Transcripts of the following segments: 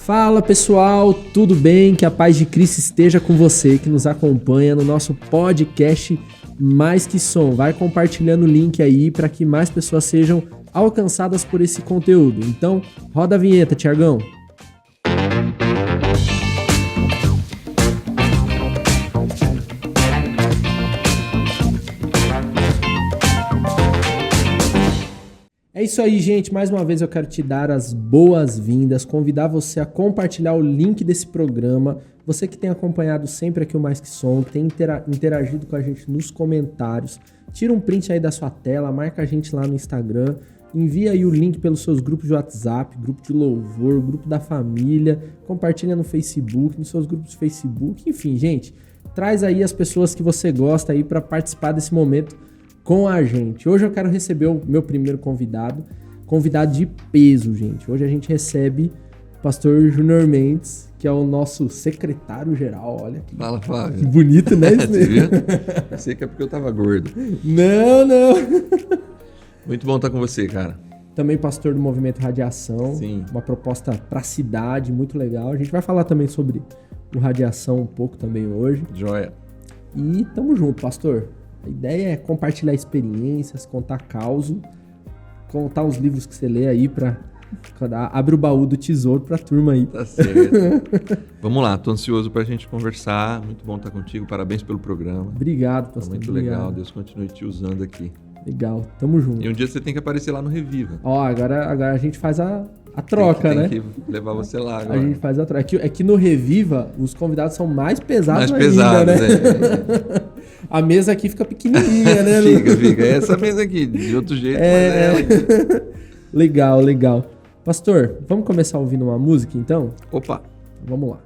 Fala pessoal, tudo bem? Que a paz de Cristo esteja com você que nos acompanha no nosso podcast Mais Que Som. Vai compartilhando o link aí para que mais pessoas sejam alcançadas por esse conteúdo. Então, roda a vinheta, Tiagão. É isso aí, gente. Mais uma vez eu quero te dar as boas-vindas, convidar você a compartilhar o link desse programa. Você que tem acompanhado sempre aqui o Mais Que Som, que tem interagido com a gente nos comentários. Tira um print aí da sua tela, marca a gente lá no Instagram. Envia aí o link pelos seus grupos de WhatsApp, grupo de louvor, grupo da família. Compartilha no Facebook, nos seus grupos de Facebook. Enfim, gente, traz aí as pessoas que você gosta aí para participar desse momento com a gente. Hoje eu quero receber o meu primeiro convidado de peso, gente. Hoje a gente recebe o pastor Júnior Mendes, que é o nosso secretário-geral, olha. Fala, Flávio. Que bonito, né? Você viu? Eu sei que é porque eu tava gordo. Não. Muito bom estar com você, cara. Também pastor do Movimento Radiação. Sim. Uma proposta pra cidade, muito legal. A gente vai falar também sobre o Radiação um pouco também hoje. Joia. E tamo junto, pastor. A ideia é compartilhar experiências, contar causo, contar os livros que você lê aí pra... Abre o baú do tesouro pra turma aí. Tá certo. Vamos lá, tô ansioso pra gente conversar. Muito bom estar contigo, parabéns pelo programa. Obrigado, pastor. Tá muito legal, Deus continue te usando aqui. Legal, tamo junto. E um dia você tem que aparecer lá no Reviva. Ó, agora a gente faz a troca, né? Tem que levar você lá agora. A gente faz a troca. É que no Reviva, os convidados são mais pesados Mais ainda, pesados, né? A mesa aqui fica pequenininha, né? Fica. É essa mesa aqui, de outro jeito, mas é ela aqui. Legal. Pastor, vamos começar ouvindo uma música, então? Opa! Vamos lá.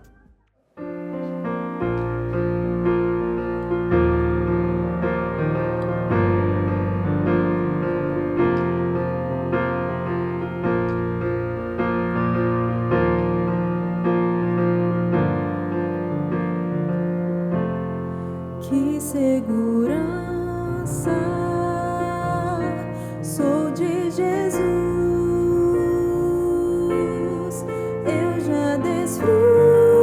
Que segurança sou de Jesus, eu já desfruto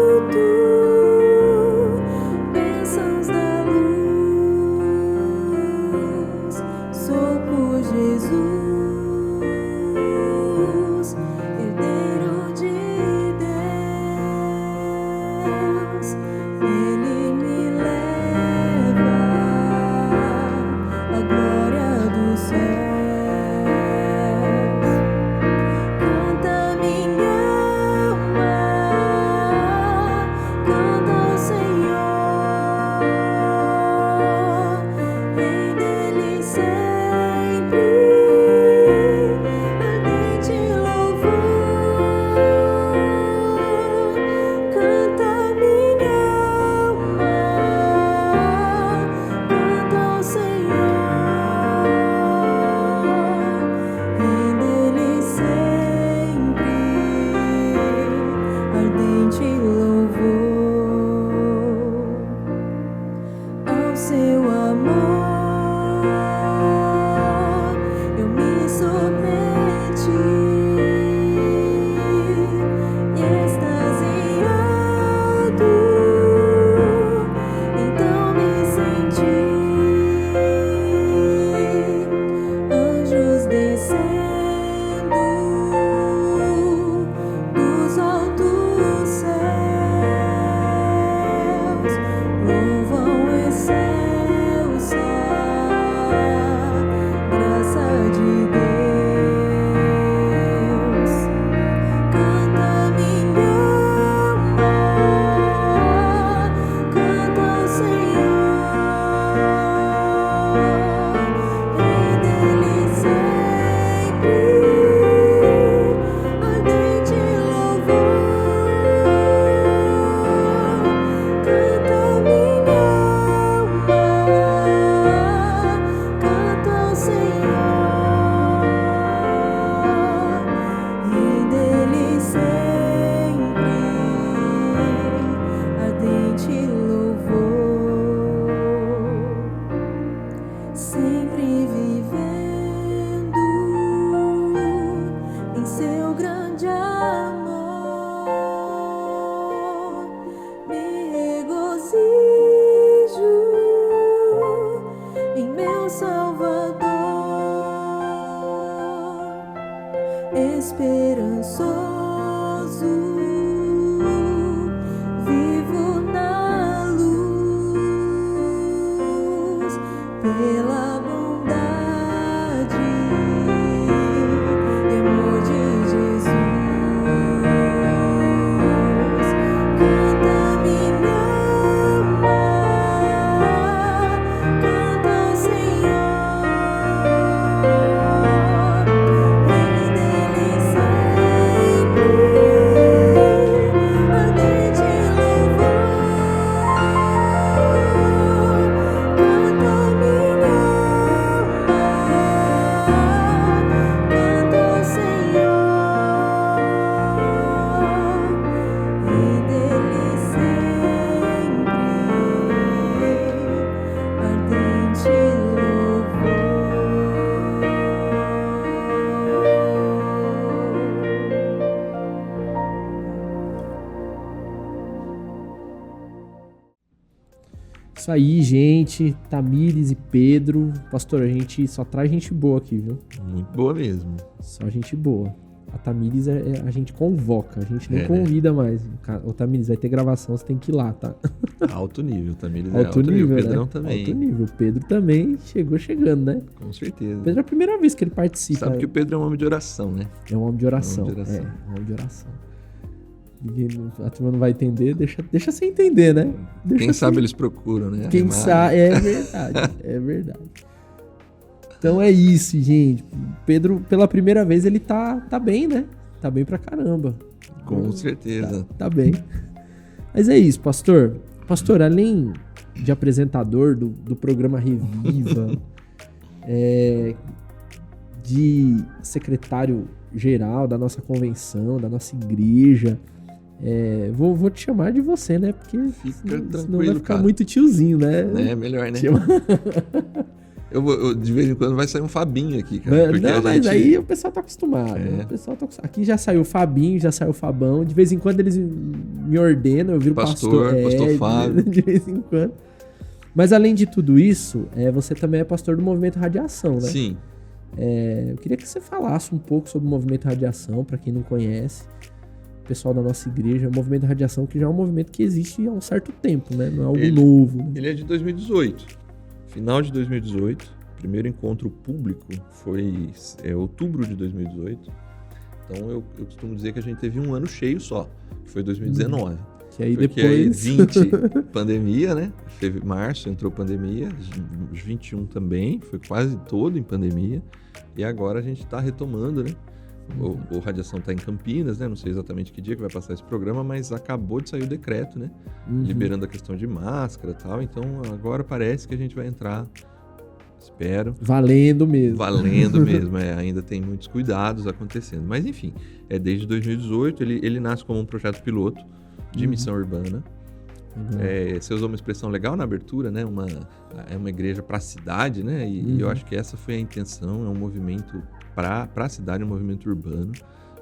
Isso aí, gente. Tamires e Pedro. Pastor, a gente só traz gente boa aqui, viu? Muito boa mesmo. Só gente boa. A Tamires a gente convoca, a gente não É, né? convida mais. Ô, Tamires, vai ter gravação, você tem que ir lá, tá? Alto nível, Tamires é Alto nível, Pedrão né? também. Alto nível. O Pedro também chegou chegando, né? Com certeza. O Pedro é a primeira vez que ele participa. Sabe que o Pedro é um homem de oração, né? É um homem de oração. É um homem de oração. É um homem de oração. A turma não vai entender, deixa sem entender, né? Quem sabe eles procuram, né? Quem Arrimar. sabe, é verdade, é verdade. Então é isso, gente. Pedro, pela primeira vez, ele tá bem, né? Tá bem pra caramba. Com certeza. Tá bem. Mas é isso, pastor. Pastor, além de apresentador do programa Reviva, de secretário-geral da nossa convenção, da nossa igreja, vou te chamar de você, né? Porque Fica senão vai tranquilo, ficar cara. muito tiozinho, né? É melhor, né? Chama- Eu, de vez em quando vai sair um Fabinho aqui, cara. Porque Não, a mas gente... aí o pessoal tá acostumado. É. O pessoal tá acostumado. Aqui já saiu o Fabinho, já saiu o Fabão. De vez em quando eles me ordenam, eu viro Pastor Fábio. De vez em quando. Mas além de tudo isso, você também é pastor do Movimento Radiação, né? Sim. Eu queria que você falasse um pouco sobre o Movimento Radiação, para quem não conhece. O pessoal da nossa igreja, o Movimento Radiação, que já é um movimento que existe há um certo tempo, né? Não é algo novo. Né? Ele é de 2018. Final de 2018. Primeiro encontro público foi outubro de 2018. Então eu costumo dizer que a gente teve um ano cheio só, que foi 2019. Que aí Porque depois... aí 20, pandemia, né? Março entrou pandemia, 21 também, foi quase todo em pandemia. E agora a gente está retomando, né? O Radiação está em Campinas, né? Não sei exatamente que dia que vai passar esse programa, mas acabou de sair o decreto, né? Liberando a questão de máscara e tal. Então agora parece que a gente vai entrar, espero. Valendo mesmo. Ainda tem muitos cuidados acontecendo. Mas enfim, desde 2018, ele nasce como um projeto piloto de missão urbana. Você usou uma expressão legal na abertura, né? É uma igreja para a cidade, né? E eu acho que essa foi a intenção, é um movimento para a cidade, um movimento urbano.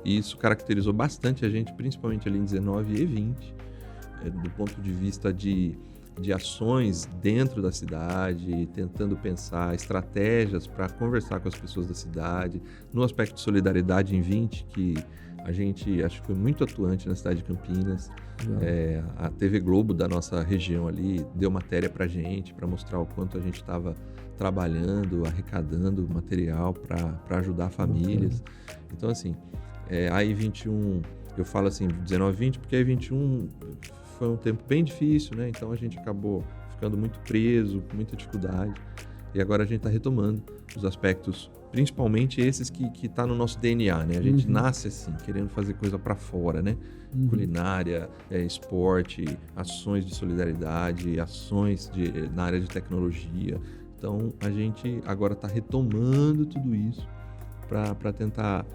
E isso caracterizou bastante a gente, principalmente ali em 19 e 20, do ponto de vista de ações dentro da cidade, tentando pensar estratégias para conversar com as pessoas da cidade. No aspecto de solidariedade em 20, que a gente acho que foi muito atuante na cidade de Campinas. A TV Globo da nossa região ali deu matéria pra gente, para mostrar o quanto a gente estava trabalhando, arrecadando material para ajudar famílias. Então assim, aí 21, eu falo assim 19 20 porque aí 21 foi um tempo bem difícil, né? Então a gente acabou ficando muito preso, com muita dificuldade. E agora a gente está retomando os aspectos, principalmente esses que tá no nosso DNA, né? A gente nasce assim, querendo fazer coisa para fora, né? Culinária, esporte, ações de solidariedade, ações na área de tecnologia. Então a gente agora está retomando tudo isso para tentar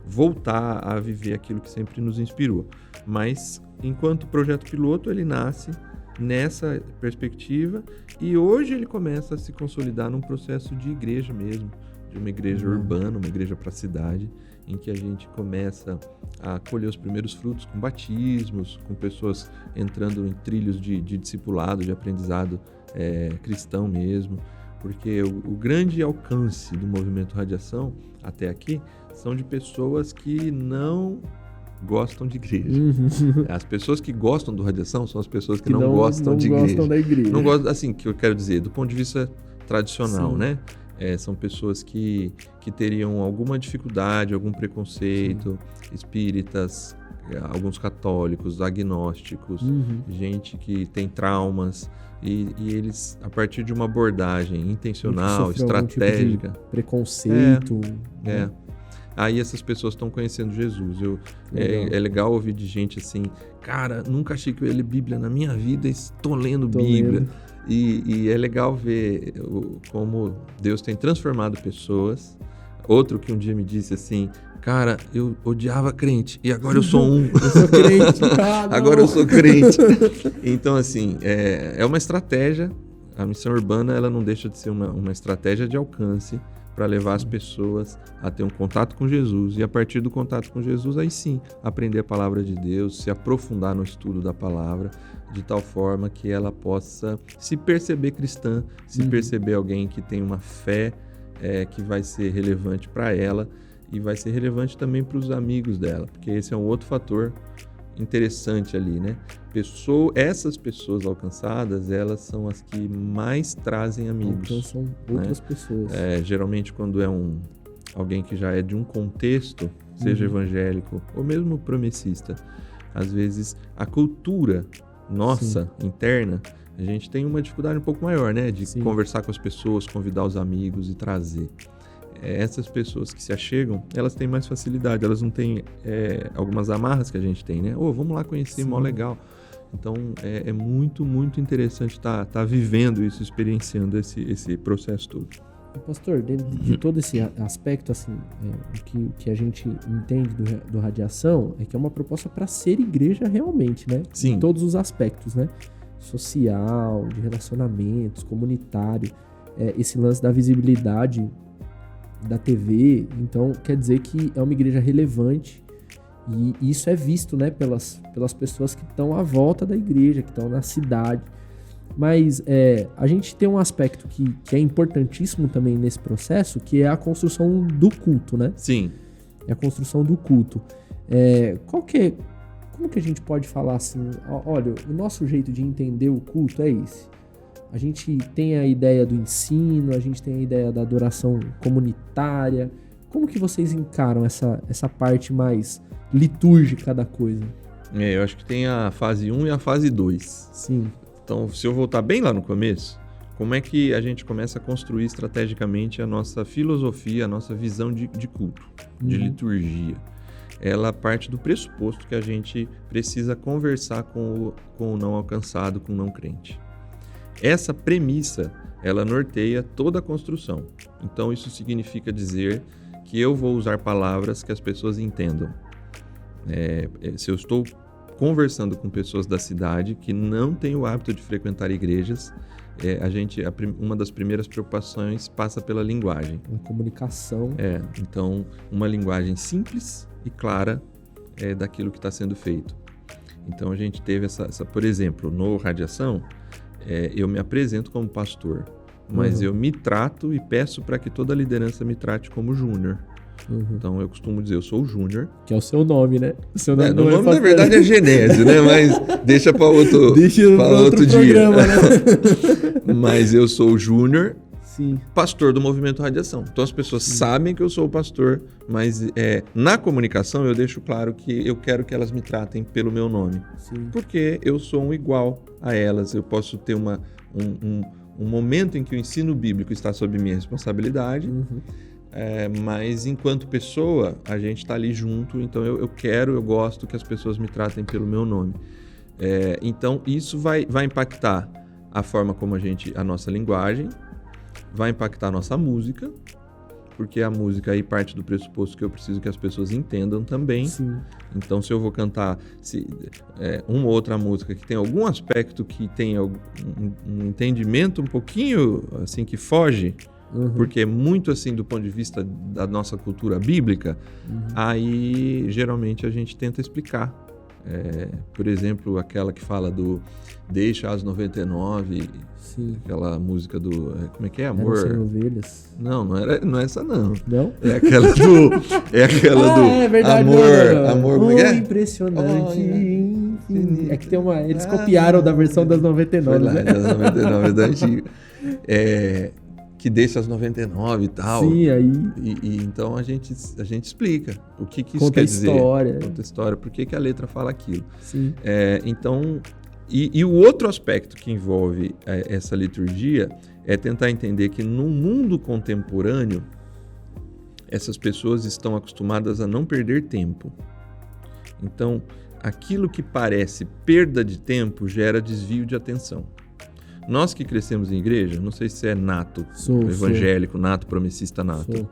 voltar a viver aquilo que sempre nos inspirou. Mas enquanto projeto piloto, ele nasce nessa perspectiva e hoje ele começa a se consolidar num processo de igreja mesmo, de uma igreja urbana, uma igreja para a cidade, em que a gente começa a colher os primeiros frutos com batismos, com pessoas entrando em trilhos de discipulado, de aprendizado cristão mesmo, porque o grande alcance do movimento Radiação até aqui são de pessoas que não gostam de igreja. As pessoas que gostam do Radiação são as pessoas que não gostam de igreja. Gostam da igreja. Não gostam, assim, que eu quero dizer, do ponto de vista tradicional, Sim. né? São pessoas que teriam alguma dificuldade, algum preconceito, espíritas, alguns católicos, agnósticos, gente que tem traumas, e eles, a partir de uma abordagem intencional, estratégica... Algum tipo de preconceito. Aí essas pessoas estão conhecendo Jesus. É legal ouvir de gente assim, cara, nunca achei que eu ia ler Bíblia na minha vida, estou lendo Bíblia. E é legal ver como Deus tem transformado pessoas. Outro que um dia me disse assim, cara, eu odiava crente e agora eu sou um. Eu sou crente. Agora eu sou crente. Então assim, é uma estratégia. A missão urbana ela não deixa de ser uma estratégia de alcance para levar as pessoas a ter um contato com Jesus e a partir do contato com Jesus, aí sim, aprender a palavra de Deus, se aprofundar no estudo da palavra, de tal forma que ela possa se perceber cristã, se perceber alguém que tem uma fé que vai ser relevante para ela e vai ser relevante também para os amigos dela, porque esse é um outro fator interessante ali, né? Essas pessoas alcançadas, elas são as que mais trazem amigos. Então são outras pessoas. Geralmente quando é alguém que já é de um contexto, seja evangélico ou mesmo promessista, às vezes a cultura nossa, interna, a gente tem uma dificuldade um pouco maior, né? De conversar com as pessoas, convidar os amigos e trazer. Essas pessoas que se achegam, elas têm mais facilidade, elas não têm algumas amarras que a gente tem, né? Vamos lá conhecer, mó legal. Então, é muito, muito interessante estar vivendo isso, experienciando esse processo todo. Pastor, dentro de todo esse aspecto, assim, o que a gente entende do Radiação é que é uma proposta para ser igreja realmente, né? Sim. Em todos os aspectos, né? Social, de relacionamentos, comunitário, esse lance da visibilidade da TV. Então, quer dizer que é uma igreja relevante e isso é visto, né, pelas pessoas que estão à volta da igreja, que estão na cidade. Mas a gente tem um aspecto que é importantíssimo também nesse processo, que é a construção do culto, né? Sim. É a construção do culto. Como que a gente pode falar assim, olha, o nosso jeito de entender o culto é esse. A gente tem a ideia do ensino, a gente tem a ideia da adoração comunitária. Como que vocês encaram essa parte mais litúrgica da coisa? Eu acho que tem a fase 1 e a fase 2. Sim. Então, se eu voltar bem lá no começo, como é que a gente começa a construir estrategicamente a nossa filosofia, a nossa visão de culto, de liturgia? Ela parte do pressuposto que a gente precisa conversar com o não alcançado, com o não crente. Essa premissa, ela norteia toda a construção. Então, isso significa dizer que eu vou usar palavras que as pessoas entendam. Se eu estou conversando com pessoas da cidade que não têm o hábito de frequentar igrejas, uma das primeiras preocupações passa pela linguagem. A comunicação. Então, uma linguagem simples e clara daquilo que está sendo feito. Então, a gente teve por exemplo, no Radiação, eu me apresento como pastor, mas eu me trato e peço para que toda a liderança me trate como júnior. Então eu costumo dizer, eu sou o Júnior. Que é o seu nome, né? O seu nome, o nome na verdade é Genésio, né? Mas deixa para outro dia. Programa, né? Mas eu sou o Júnior, Sim. pastor do Movimento Radiação. Então as pessoas sabem que eu sou o pastor, mas na comunicação eu deixo claro que eu quero que elas me tratem pelo meu nome. Sim. Porque eu sou um igual a elas. Eu posso ter um momento em que o ensino bíblico está sob minha responsabilidade, mas enquanto pessoa, a gente está ali junto, então eu gosto que as pessoas me tratem pelo meu nome. Então isso vai impactar a forma como a nossa linguagem, vai impactar a nossa música, porque a música aí parte do pressuposto que eu preciso que as pessoas entendam também. Sim. Então, se eu vou cantar uma ou outra música que tem algum aspecto que tem um entendimento um pouquinho assim que foge, porque é muito assim do ponto de vista da nossa cultura bíblica, aí geralmente a gente tenta explicar. Por exemplo, aquela que fala do Deixa as 99, Sim. Aquela música do... Como é que é? Amor? Eram 100 ovelhas. Não é essa não. Não? É aquela do... É verdade. Amor, como é que é? Impressionante. É que tem uma... Eles copiaram da versão das 99, foi lá, né? das 99 da antiga. Que deixa as 99 e tal. Sim, aí... E então a gente explica o que isso Conta quer dizer. Conta a história. Por que a letra fala aquilo. Sim. Então... E o outro aspecto que envolve essa liturgia é tentar entender que no mundo contemporâneo, essas pessoas estão acostumadas a não perder tempo. Então, aquilo que parece perda de tempo gera desvio de atenção. Nós que crescemos em igreja, não sei se é nato, evangélico, nato, promessista nato. Sou.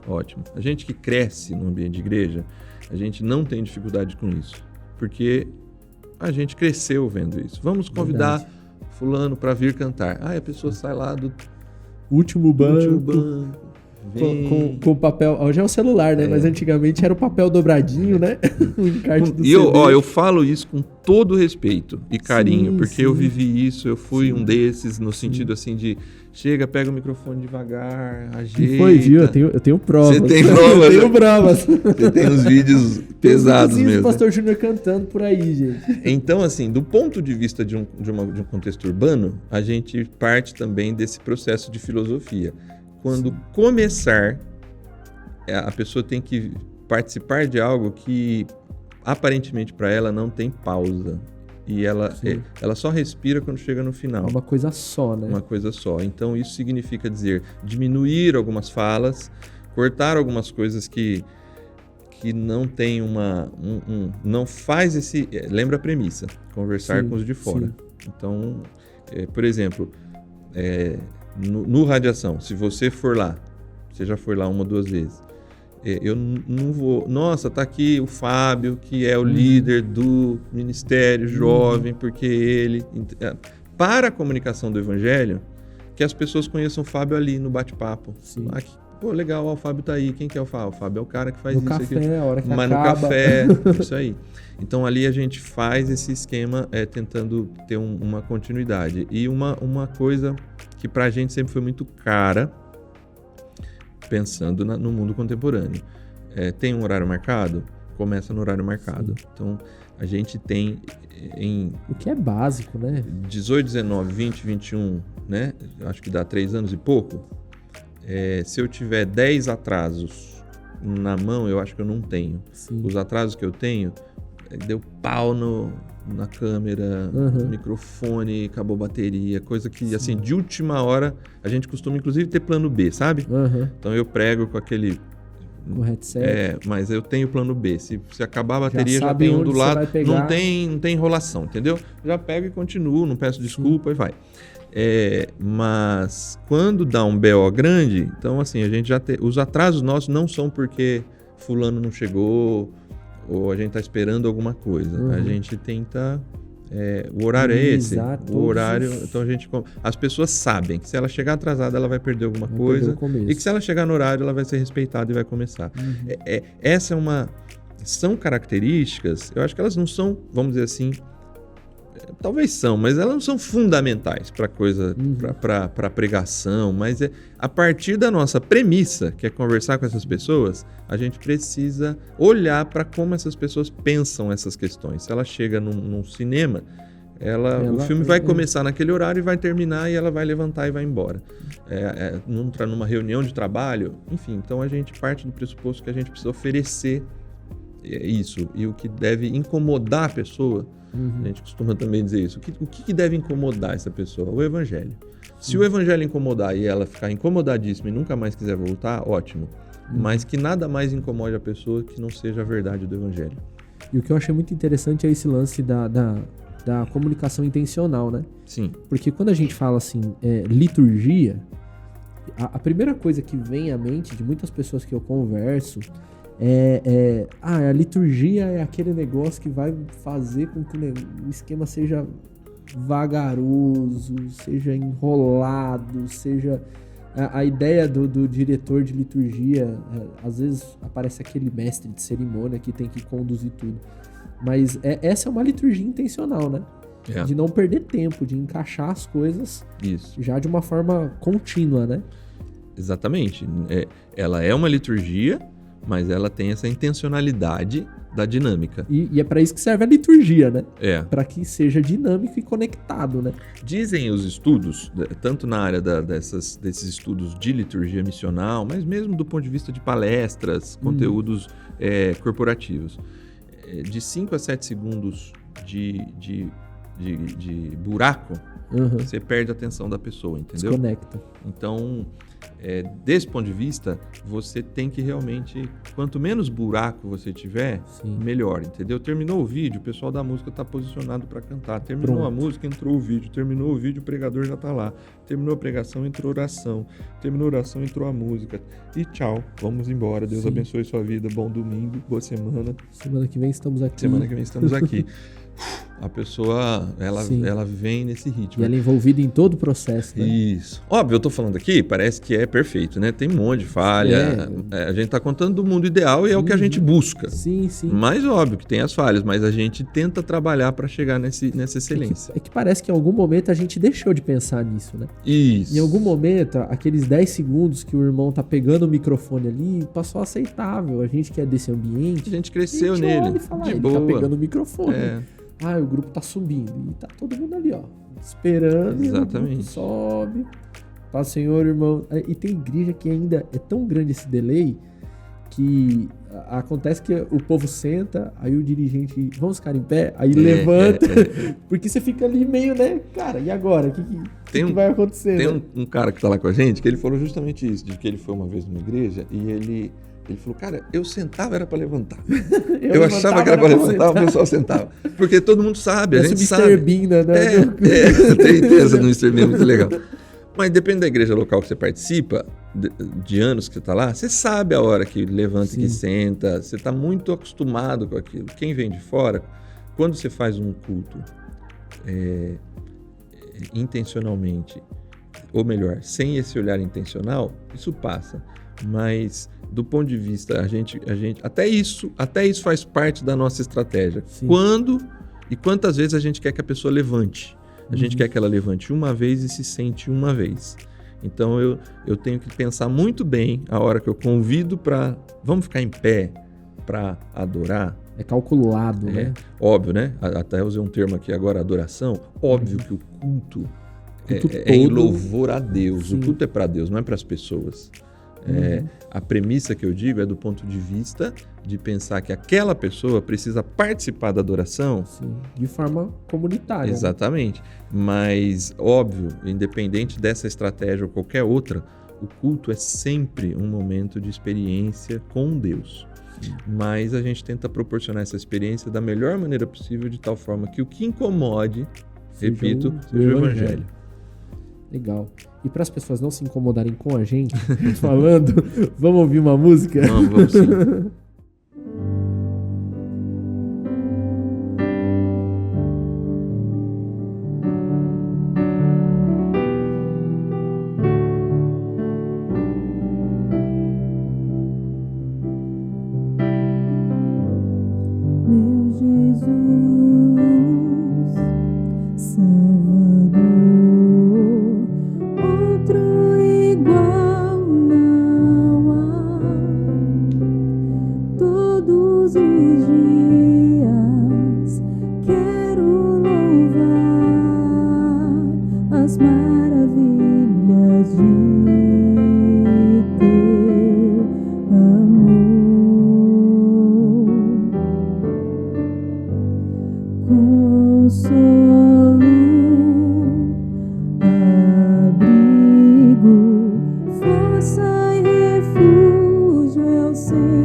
Ótimo. A gente que cresce no ambiente de igreja, a gente não tem dificuldade com isso, porque a gente cresceu vendo isso. Vamos convidar fulano para vir cantar. A pessoa sai lá do último banco, Com o papel. Hoje é o celular, né? Mas antigamente era o papel dobradinho, né? O encarte do E eu falo isso com todo respeito e carinho, Sim, porque sim. eu vivi isso, eu fui um desses, no sentido assim de chega, pega o microfone devagar, ajeita. E foi, viu? Eu tenho provas. Você tem provas? Eu tenho provas. Você tem uns vídeos pesados Tem mesmo. o Pastor Júnior cantando por aí, gente. Então, assim, do ponto de vista de um contexto urbano, a gente parte também desse processo de filosofia. Quando começar, a pessoa tem que participar de algo que aparentemente para ela não tem pausa. E ela só respira quando chega no final. É uma coisa só, né? Uma coisa só. Então isso significa dizer diminuir algumas falas, cortar algumas coisas que não tem não faz esse... Lembra a premissa, conversar com os de fora. Sim. Então, por exemplo, no Radiação, se você for lá, você já foi lá 1 ou 2 vezes, eu não vou... Nossa, tá aqui o Fábio, que é o líder do Ministério Jovem, porque ele... Para a comunicação do Evangelho, que as pessoas conheçam o Fábio ali no bate-papo. Pô, legal, o Fábio tá aí. Quem que é o Fábio? O Fábio é o cara que faz isso café, aqui. A hora que Mas acaba. no café, isso aí. Então ali a gente faz esse esquema tentando ter uma continuidade. E uma coisa que pra gente sempre foi muito cara, pensando no mundo contemporâneo. Tem um horário marcado? Começa no horário marcado. Sim. Então, a gente tem o que é básico, né? 18, 19, 20, 21, né? Acho que dá 3 anos e pouco. Se eu tiver 10 atrasos na mão, eu acho que eu não tenho. Sim. Os atrasos que eu tenho, deu pau na câmera, no microfone, acabou a bateria, coisa que, assim, de última hora, a gente costuma, inclusive, ter plano B, sabe? Então, eu prego com aquele... Com headset. Mas eu tenho plano B. Se acabar a bateria, já tem um do lado. Não tem enrolação, entendeu? Já pego e continuo, não peço desculpa e vai. Mas quando dá um BO grande, então assim, a gente já tem... Os atrasos nossos não são porque fulano não chegou ou a gente está esperando alguma coisa. A gente tenta... o horário é esse. O horário... Então as pessoas sabem que se ela chegar atrasada, ela vai perder alguma coisa. E que se ela chegar no horário, ela vai ser respeitada e vai começar. Essa é uma... São características, eu acho que elas não são, vamos dizer assim... Talvez são, mas elas não são fundamentais para coisa, para pregação, mas a partir da nossa premissa, que é conversar com essas pessoas, a gente precisa olhar para como essas pessoas pensam essas questões. Se ela chega num cinema, o filme vai começar naquele horário e vai terminar e ela vai levantar e vai embora. Numa reunião de trabalho, enfim, então a gente parte do pressuposto que a gente precisa oferecer isso, e o que deve incomodar a pessoa. A gente costuma também dizer isso. O que deve incomodar essa pessoa? O Evangelho. Se o Evangelho incomodar e ela ficar incomodadíssima e nunca mais quiser voltar, ótimo. Mas que nada mais incomode a pessoa que não seja a verdade do Evangelho. E o que eu achei muito interessante é esse lance da comunicação intencional, né? Sim. Porque quando a gente fala assim, liturgia, a primeira coisa que vem à mente de muitas pessoas que eu converso a liturgia é aquele negócio que vai fazer com que o esquema seja vagaroso, seja enrolado, seja... A ideia do diretor de liturgia, às vezes aparece aquele mestre de cerimônia que tem que conduzir tudo. Mas essa é uma liturgia intencional, né? De não perder tempo, de encaixar as coisas já de uma forma contínua, né? Exatamente. Ela é uma liturgia, mas ela tem essa intencionalidade da dinâmica. E é para isso que serve a liturgia, né? Para que seja dinâmico e conectado, né? Dizem os estudos, tanto na área desses estudos de liturgia missional, mas mesmo do ponto de vista de palestras, conteúdos corporativos, de 5 a 7 segundos de buraco, você perde a atenção da pessoa, entendeu? Desconecta. Então, desse ponto de vista, você tem que realmente, quanto menos buraco você tiver, melhor, entendeu? Terminou o vídeo, o pessoal da música está posicionado para cantar. Terminou a música, entrou o vídeo. Terminou o vídeo, o pregador já está lá. Terminou a pregação, entrou oração. Terminou a oração, entrou a música. E tchau, vamos embora. Deus abençoe sua vida. Bom domingo, boa semana. Semana que vem estamos aqui. Semana que vem estamos aqui. a pessoa, Sim. ela vem nesse E ritmo. ela é envolvida em todo o processo, né? Isso. Óbvio, eu tô falando aqui, parece que é perfeito, né? Tem um monte de falha. A gente tá contando do mundo ideal e é o que a gente busca. Sim, sim. Mas óbvio que tem as falhas, mas a gente tenta trabalhar para chegar nessa excelência. É que parece que em algum momento a gente deixou de pensar nisso, né? Isso. Em algum momento, aqueles 10 segundos que o irmão tá pegando o microfone ali, passou aceitável. A gente que é desse ambiente, A gente cresceu a gente olha nele. e fala, De ele boa. tá pegando o microfone. É. Ah, o grupo tá subindo. E tá todo mundo ali, ó, esperando. E o Exatamente. grupo sobe. Fala, Senhor, irmão. E tem igreja que ainda é tão grande esse delay que acontece que o povo senta, aí o dirigente, vamos ficar em pé, aí levanta, porque você fica ali meio, né, cara, e agora? O que vai acontecer? Tem né? um cara que tá lá com a gente que ele falou justamente isso, de que ele foi uma vez numa igreja e ele falou, cara, eu sentava era pra levantar. Eu achava que era pra levantar, o pessoal sentava. Porque todo mundo sabe, a gente Mr. sabe. Bean, né? Tem essa no Mr. Bean, é muito legal. Mas depende da igreja local que você participa, de anos que você está lá, você sabe a hora que levanta Sim. e que senta, você está muito acostumado com aquilo. Quem vem de fora, quando você faz um culto intencionalmente, ou melhor, sem esse olhar intencional, isso passa. Mas do ponto de vista, a gente até isso faz parte da nossa estratégia. Sim. Quando e quantas vezes a gente quer que a pessoa levante? A gente quer que ela levante uma vez e se sente uma vez. Então eu tenho que pensar muito bem a hora que eu convido para... Vamos ficar em pé para adorar? É calculado, né? Óbvio, né? Até usei um termo aqui agora, adoração. Óbvio que o culto Culto é em todo. louvor a Deus. Sim. O culto é para Deus, não é para as pessoas. A premissa que eu digo é do ponto de vista de pensar que aquela pessoa precisa participar da adoração. Sim, de forma comunitária. Exatamente. Mas, óbvio, independente dessa estratégia ou qualquer outra, o culto é sempre um momento de experiência com Deus. Sim. Mas a gente tenta proporcionar essa experiência da melhor maneira possível, de tal forma que o que incomode, repito, seja o evangelho. Legal. E para as pessoas não se incomodarem com a gente falando, vamos ouvir uma música? Vamos sim. Meu Jesus, Salvador, outro igual não há. Todos os dias quero louvar as maravilhas de teu amor. Consolo, abrigo, força e refúgio é o Senhor.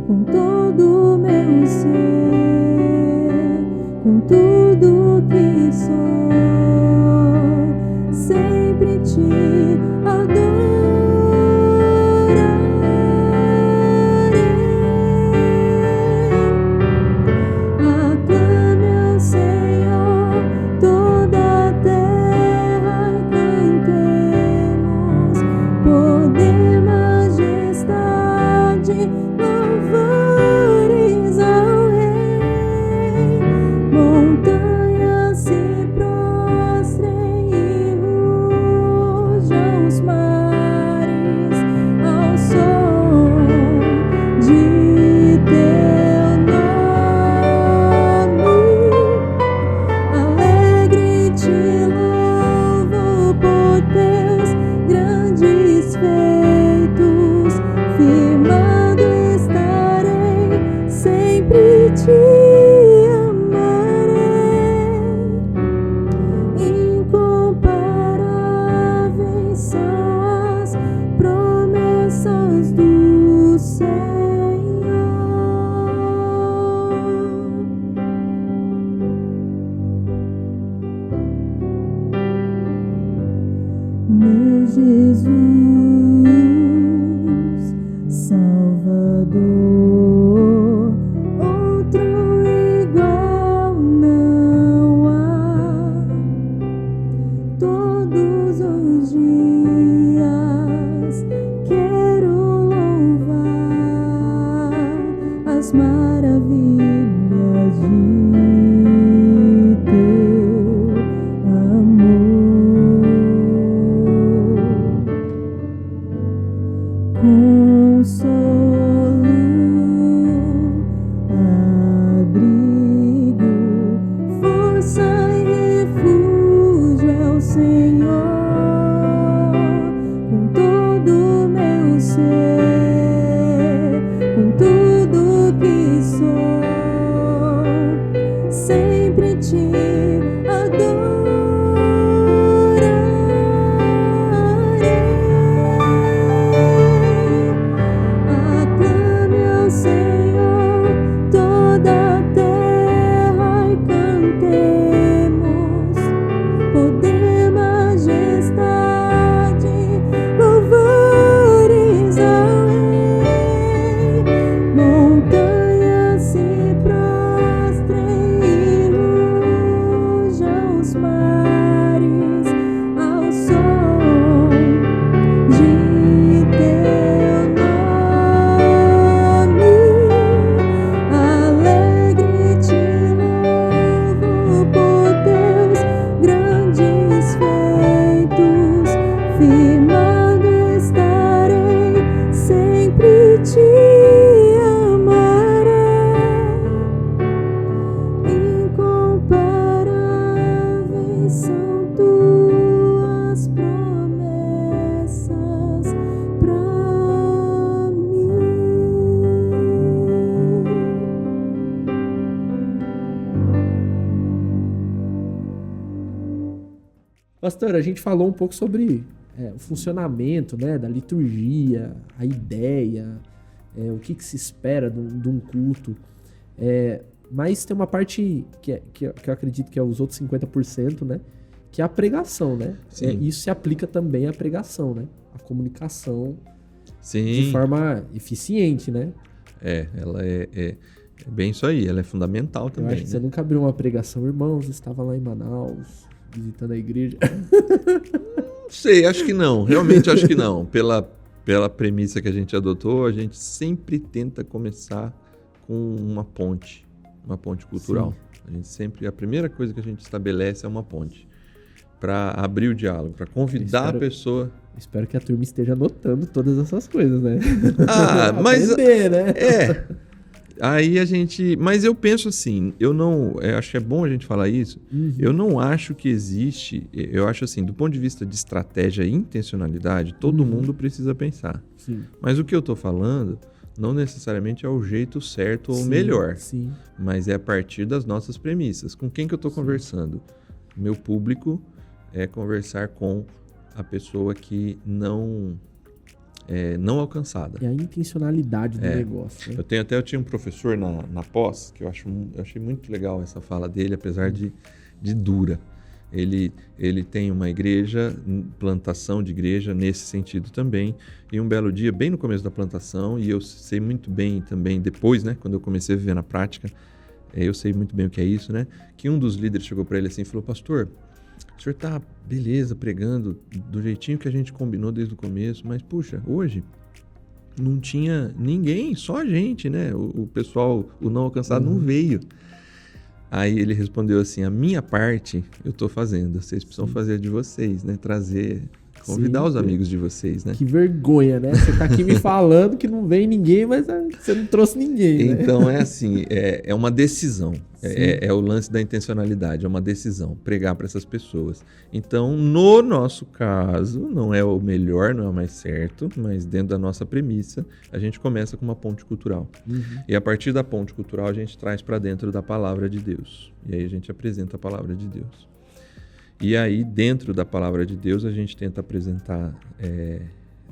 Com todo o meu ser, com tudo que sou, sempre te adorarei. Aclame ao Senhor toda a terra e cantemos poder, majestade, louvores ao Rei. Montanhas se prostrem e rujam os mares ao som de teu nome. Alegre te louvo por teus grandes feitos, firmado estarei, sempre te amarei. Incomparáveis são as promessas do Senhor. Meu Jesus, Salvador, outro Pastor, a gente falou um pouco sobre o funcionamento, né, da liturgia, a ideia, o que se espera de um culto. Mas tem uma parte que eu acredito que é os outros 50%, né? Que é a pregação, né? Isso se aplica também à pregação, né? A comunicação de forma eficiente, né? Ela é bem isso aí, ela é fundamental também. Eu acho que você nunca abriu uma pregação, irmãos, estava lá em Manaus, visitando a igreja. Não sei, acho que não. Realmente acho que não. Pela premissa que a gente adotou, a gente sempre tenta começar com uma ponte cultural. A primeira coisa que a gente estabelece é uma ponte para abrir o diálogo, para convidar a pessoa. Espero que a turma esteja anotando todas essas coisas, né? Mas aprender, né? Aí a gente, mas eu penso assim, eu acho que é bom a gente falar isso. Eu não acho que existe, eu acho assim, do ponto de vista de estratégia e intencionalidade, todo mundo precisa pensar. Sim. Mas o que eu tô falando não necessariamente é o jeito certo ou melhor, mas é a partir das nossas premissas. Com quem que eu estou conversando? Meu público é conversar com a pessoa que não alcançada. É a intencionalidade do negócio. Né? Eu tinha um professor na pós, que eu achei muito legal essa fala dele, apesar de dura. Ele tem uma igreja, plantação de igreja nesse sentido também. E um belo dia, bem no começo da plantação, e eu sei muito bem também depois, né, quando eu comecei a viver na prática, eu sei muito bem o que é isso, né? Que um dos líderes chegou para ele assim e falou: pastor, o senhor tá beleza pregando do jeitinho que a gente combinou desde o começo, mas puxa, hoje não tinha ninguém, só a gente, né? O pessoal, o não alcançado não veio. Aí ele respondeu assim: a minha parte eu tô fazendo, vocês precisam fazer a de vocês, né? Convidar os amigos de vocês, né? Que vergonha, né? Você tá aqui me falando que não vem ninguém, mas você não trouxe ninguém, né? Então é assim, é uma decisão. É o lance da intencionalidade, é uma decisão, pregar para essas pessoas. Então, no nosso caso, não é o melhor, não é o mais certo, mas dentro da nossa premissa, a gente começa com uma ponte cultural. E a partir da ponte cultural, a gente traz para dentro da palavra de Deus. E aí a gente apresenta a palavra de Deus. E aí, dentro da palavra de Deus, a gente tenta apresentar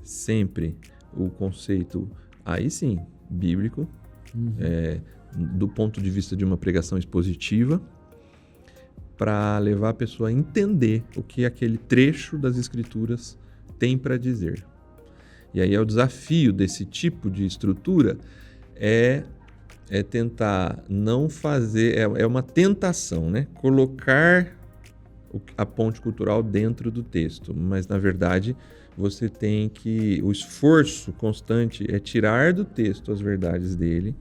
sempre o conceito, aí sim, bíblico, do ponto de vista de uma pregação expositiva, para levar a pessoa a entender o que aquele trecho das Escrituras tem para dizer. E aí o desafio desse tipo de estrutura é tentar não fazer, é uma tentação, né? Colocar a ponte cultural dentro do texto, mas na verdade você tem que, o esforço constante é tirar do texto as verdades dele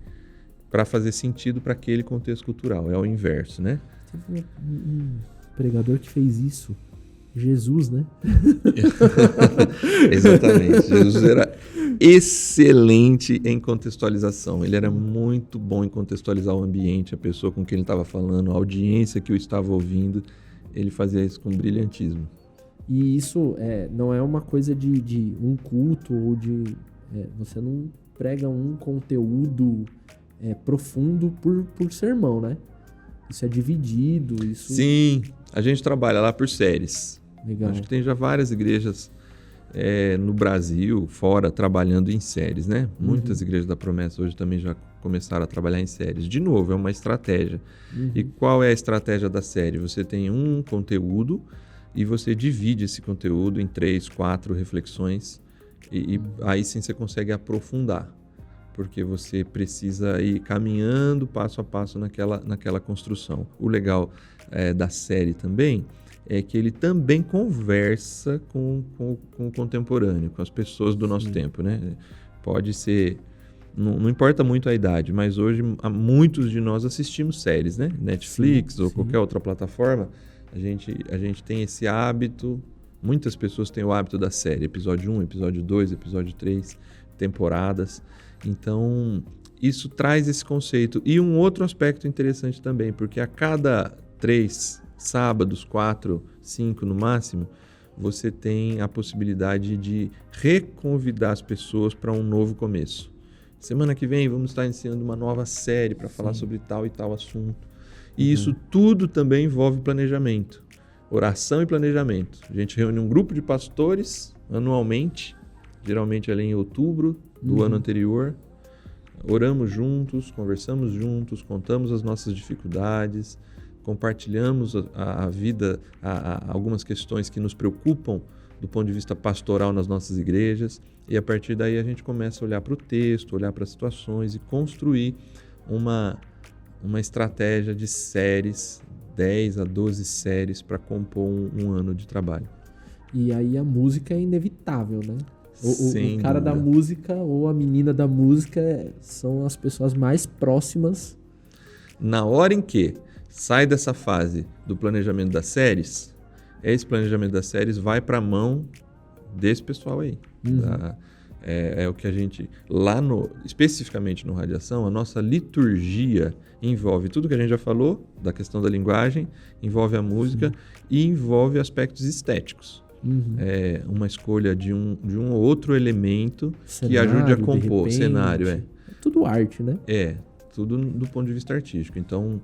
para fazer sentido para aquele contexto cultural, é o inverso, né? Teve um pregador que fez isso, Jesus, né? Exatamente, Jesus era excelente em contextualização, ele era muito bom em contextualizar o ambiente, a pessoa com quem ele estava falando, a audiência que o estava ouvindo. Ele fazia isso com brilhantismo. E isso não é uma coisa de um culto ou de... você não prega um conteúdo profundo por sermão, né? Isso é dividido, isso... Sim, a gente trabalha lá por séries. Legal. Acho que tem já várias igrejas no Brasil, fora, trabalhando em séries, né? Muitas igrejas da Promessa hoje também já começaram a trabalhar em séries. De novo, é uma estratégia. E qual é a estratégia da série? Você tem um conteúdo e você divide esse conteúdo em 3, 4 reflexões e aí sim você consegue aprofundar, porque você precisa ir caminhando passo a passo naquela construção. O legal da série também é que ele também conversa com o contemporâneo, com as pessoas do nosso tempo, né? Pode ser... Não importa muito a idade, mas hoje muitos de nós assistimos séries, né? Netflix ou qualquer outra plataforma, a gente tem esse hábito, muitas pessoas têm o hábito da série, episódio 1, episódio 2, episódio 3, temporadas. Então, isso traz esse conceito. E um outro aspecto interessante também, porque a cada 3 sábados, 4, 5 no máximo, você tem a possibilidade de reconvidar as pessoas para um novo começo. Semana que vem vamos estar iniciando uma nova série para falar sobre tal e tal assunto. E isso tudo também envolve planejamento. oração e planejamento. A gente reúne um grupo de pastores anualmente, geralmente ali em outubro do ano anterior. Oramos juntos, conversamos juntos, contamos as nossas dificuldades, compartilhamos a vida, algumas questões que nos preocupam do ponto de vista pastoral nas nossas igrejas, e a partir daí a gente começa a olhar para o texto, olhar para as situações e construir uma estratégia de séries, 10 a 12 séries para compor um ano de trabalho. E aí a música é inevitável, né? Sem o cara dúvida. da música ou a menina da música são as pessoas mais próximas. Na hora em que sai dessa fase do planejamento das séries, esse planejamento das séries vai para a mão desse pessoal aí. É o que a gente, especificamente no Radiação, a nossa liturgia envolve tudo que a gente já falou, da questão da linguagem, envolve a música e envolve aspectos estéticos. É uma escolha de um ou outro elemento que ajude a compor. Cenário, É tudo arte, né? Tudo do ponto de vista artístico. Então,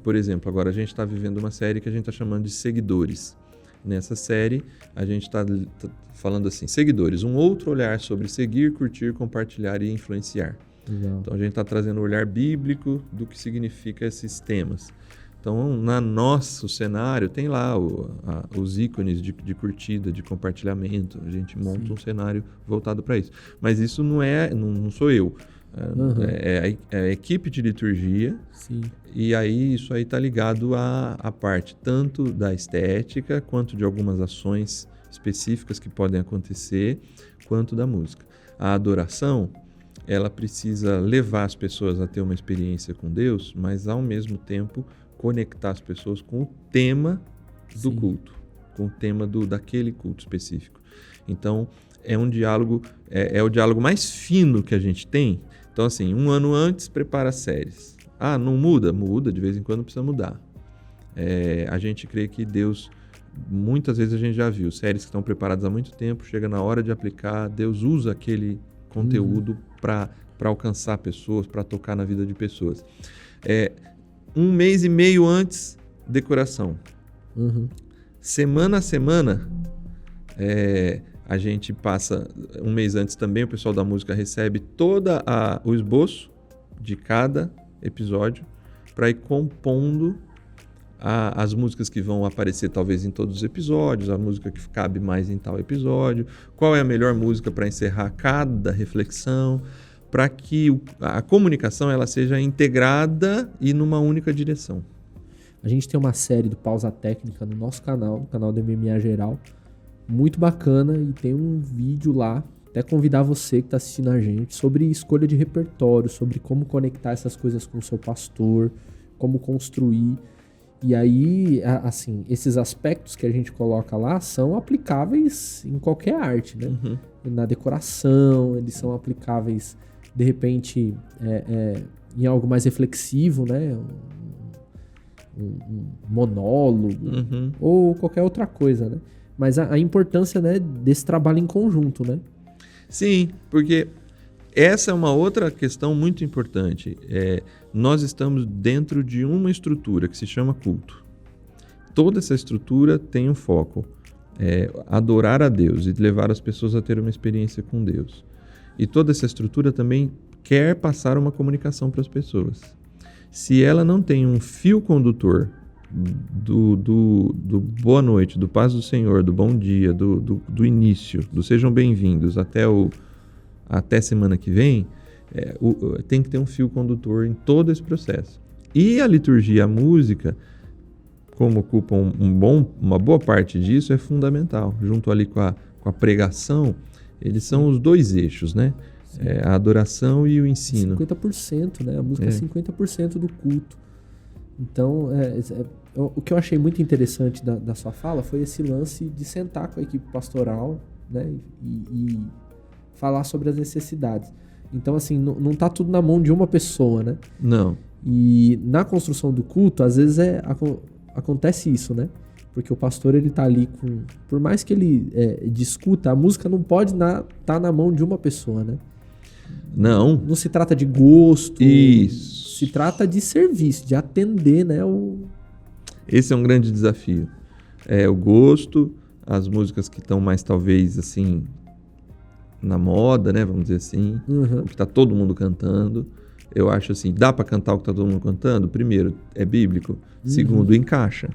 por exemplo, agora a gente está vivendo uma série que a gente está chamando de Seguidores. Nessa série, a gente está falando assim, seguidores, um outro olhar sobre seguir, curtir, compartilhar e influenciar. Legal. Então, a gente está trazendo o olhar bíblico do que significa esses temas. Então, no nosso cenário, tem lá os ícones de curtida, de compartilhamento. A gente monta um cenário voltado para isso. Mas isso não sou eu. É a equipe de liturgia. Sim. E aí isso aí está ligado à parte tanto da estética, quanto de algumas ações específicas que podem acontecer, quanto da música. A adoração, ela precisa levar as pessoas a ter uma experiência com Deus, mas ao mesmo tempo conectar as pessoas com o tema do culto, com o tema daquele culto específico. Então, é um diálogo, é o diálogo mais fino que a gente tem. Então, assim, um ano antes, prepara as séries. Ah, não muda? Muda, de vez em quando precisa mudar. A gente crê que Deus, muitas vezes a gente já viu, séries que estão preparadas há muito tempo, chega na hora de aplicar, Deus usa aquele conteúdo para alcançar pessoas, para tocar na vida de pessoas. 1 mês e meio antes, decoração. Semana a semana, a gente passa, 1 mês antes também, o pessoal da música recebe todo o esboço de cada episódio para ir compondo as músicas que vão aparecer talvez em todos os episódios, a música que cabe mais em tal episódio, qual é a melhor música para encerrar cada reflexão, para que a comunicação ela seja integrada e numa única direção. A gente tem uma série do Pausa Técnica no nosso canal, no canal do MMA Geral, muito bacana, e tem um vídeo lá, até convidar você que está assistindo a gente, sobre escolha de repertório, sobre como conectar essas coisas com o seu pastor, como construir. E aí, assim, esses aspectos que a gente coloca lá são aplicáveis em qualquer arte, né? Na decoração, eles são aplicáveis, de repente, em algo mais reflexivo, né? Um monólogo, ou qualquer outra coisa, né? Mas a importância, né, desse trabalho em conjunto, né? Sim, porque essa é uma outra questão muito importante. Nós estamos dentro de uma estrutura que se chama culto. Toda essa estrutura tem um foco. Adorar a Deus e levar as pessoas a ter uma experiência com Deus. E toda essa estrutura também quer passar uma comunicação para as pessoas. Se ela não tem um fio condutor do boa noite, do paz do Senhor, do bom dia, do início, do sejam bem-vindos até semana que vem, tem que ter um fio condutor em todo esse processo. E a liturgia, a música, como ocupa uma boa parte disso, é fundamental. Junto ali com a pregação, eles são os dois eixos, né? A adoração e o ensino. 50%, né? A música é 50% do culto. Então, o que eu achei muito interessante da sua fala foi esse lance de sentar com a equipe pastoral, né? E falar sobre as necessidades. Então, assim, não tá tudo na mão de uma pessoa, né? Não. E na construção do culto, às vezes acontece isso, né? Porque o pastor, ele tá ali com... Por mais que ele discuta, a música não pode tá na mão de uma pessoa, né? Não. Não se trata de gosto. Isso. Se trata de serviço, de atender, né? Esse é um grande desafio. o gosto, as músicas que estão mais, talvez, assim, na moda, né? Vamos dizer assim, o que está todo mundo cantando. Eu acho assim, dá para cantar o que está todo mundo cantando? Primeiro, é bíblico. Segundo, encaixa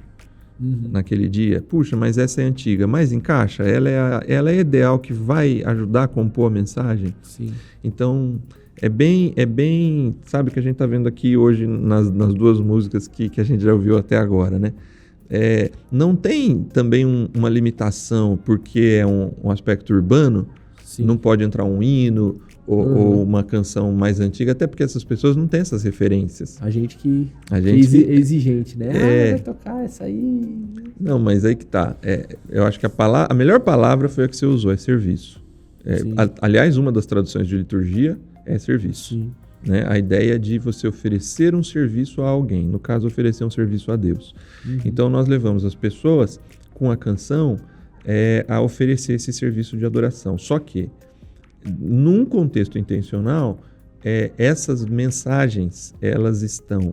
naquele dia. Puxa, mas essa é antiga. Mas encaixa? Ela é ideal, que vai ajudar a compor a mensagem? Sim. Então, é bem, sabe, o que a gente está vendo aqui hoje nas duas músicas que a gente já ouviu até agora, né? Não tem também uma limitação, porque é um aspecto urbano. Sim. Não pode entrar um hino ou uma canção mais antiga, até porque essas pessoas não têm essas referências. A gente é exigente, né? Vai tocar essa aí. Não, mas aí que tá. Eu acho que a melhor palavra foi a que você usou, é serviço. Aliás, uma das traduções de liturgia é serviço. Sim. Né? A ideia de você oferecer um serviço a alguém, no caso, oferecer um serviço a Deus. Então, nós levamos as pessoas com a canção a oferecer esse serviço de adoração. Só que, num contexto intencional, essas mensagens, elas estão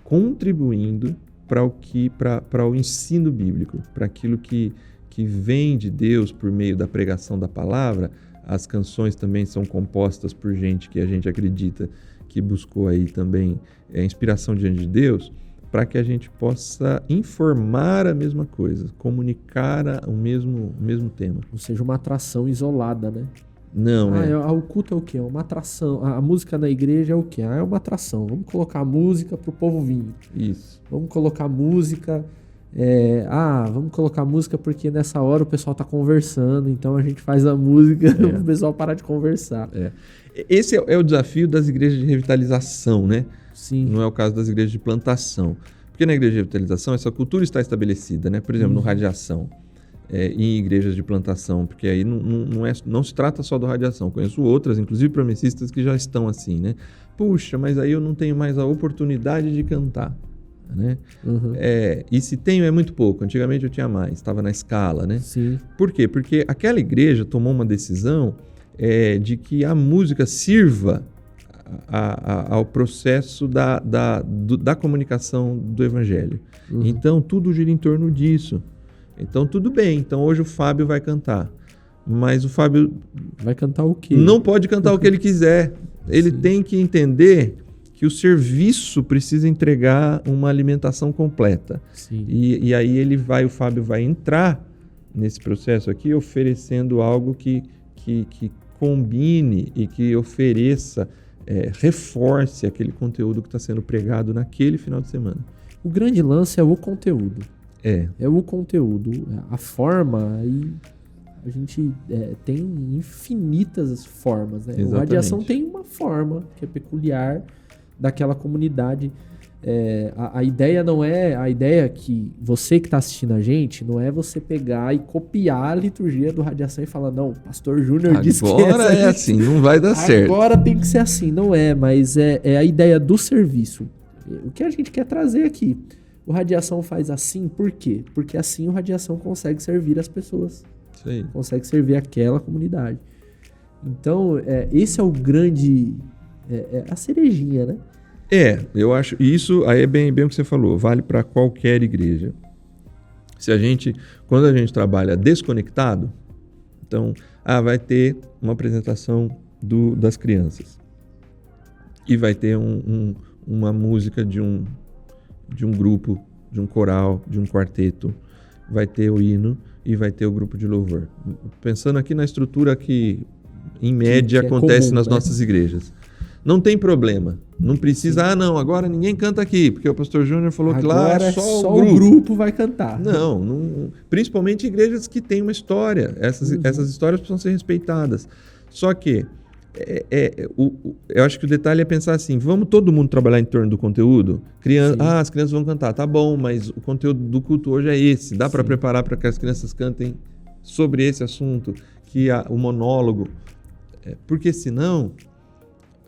contribuindo para o ensino bíblico, para aquilo que vem de Deus por meio da pregação da palavra. As canções também são compostas por gente que a gente acredita que buscou aí também inspiração diante de Deus, para que a gente possa informar a mesma coisa, comunicar o mesmo tema. Não seja uma atração isolada, né? Não, o culto é o quê? É uma atração. A música na igreja é o quê? É uma atração. Vamos colocar música pro povo vir. Isso. Vamos colocar música... vamos colocar música porque nessa hora o pessoal tá conversando, então a gente faz a música para o pessoal parar de conversar. Esse é o desafio das igrejas de revitalização, né? Sim. Não é o caso das igrejas de plantação. Porque na igreja de revitalização essa cultura está estabelecida, né? Por exemplo, no Radiação, em igrejas de plantação, porque aí não se trata só do Radiação. Conheço outras, inclusive promessistas, que já estão assim, né? Puxa, mas aí eu não tenho mais a oportunidade de cantar. Né? E se tenho é muito pouco. Antigamente eu tinha mais, estava na escala, né? Sim. Por quê? Porque aquela igreja tomou uma decisão de que a música sirva ao processo da comunicação do evangelho. Então tudo gira em torno disso. Então tudo bem, então hoje o Fábio vai cantar, mas o Fábio vai cantar o quê? Não pode cantar o que ele quiser. Ele tem que entender que o serviço precisa entregar uma alimentação completa. Sim. E aí o Fábio vai entrar nesse processo aqui oferecendo algo que combine e que ofereça, reforce aquele conteúdo que está sendo pregado naquele final de semana. O grande lance é o conteúdo. É o conteúdo. A forma, aí a gente tem infinitas formas, né? Exatamente. O Radiação tem uma forma que é peculiar daquela comunidade. A ideia não é... A ideia que você que está assistindo a gente, não é você pegar e copiar a liturgia do Radiação e falar, não, o pastor Júnior disse que agora é assim, não vai dar certo. Agora tem que ser assim. Não é, mas é a ideia do serviço. O que a gente quer trazer aqui. O Radiação faz assim, por quê? Porque assim o Radiação consegue servir as pessoas. Isso aí. Consegue servir aquela comunidade. Então, esse é o grande... a cerejinha, né? Eu acho... Isso aí é bem o que você falou. Vale para qualquer igreja. Quando a gente trabalha desconectado, então, vai ter uma apresentação das crianças. E vai ter uma música de um grupo, de um coral, de um quarteto. Vai ter o hino e vai ter o grupo de louvor. Pensando aqui na estrutura que, em média, acontece comum, nas nossas igrejas. Não tem problema. Não precisa, agora ninguém canta aqui, porque o pastor Júnior falou agora que lá só o grupo vai cantar. Não, principalmente igrejas que têm uma história. Essas histórias precisam ser respeitadas. Só que eu acho que o detalhe é pensar assim, vamos todo mundo trabalhar em torno do conteúdo? As crianças vão cantar, tá bom, mas o conteúdo do culto hoje é esse. Dá para preparar para que as crianças cantem sobre esse assunto, que o monólogo. Porque senão,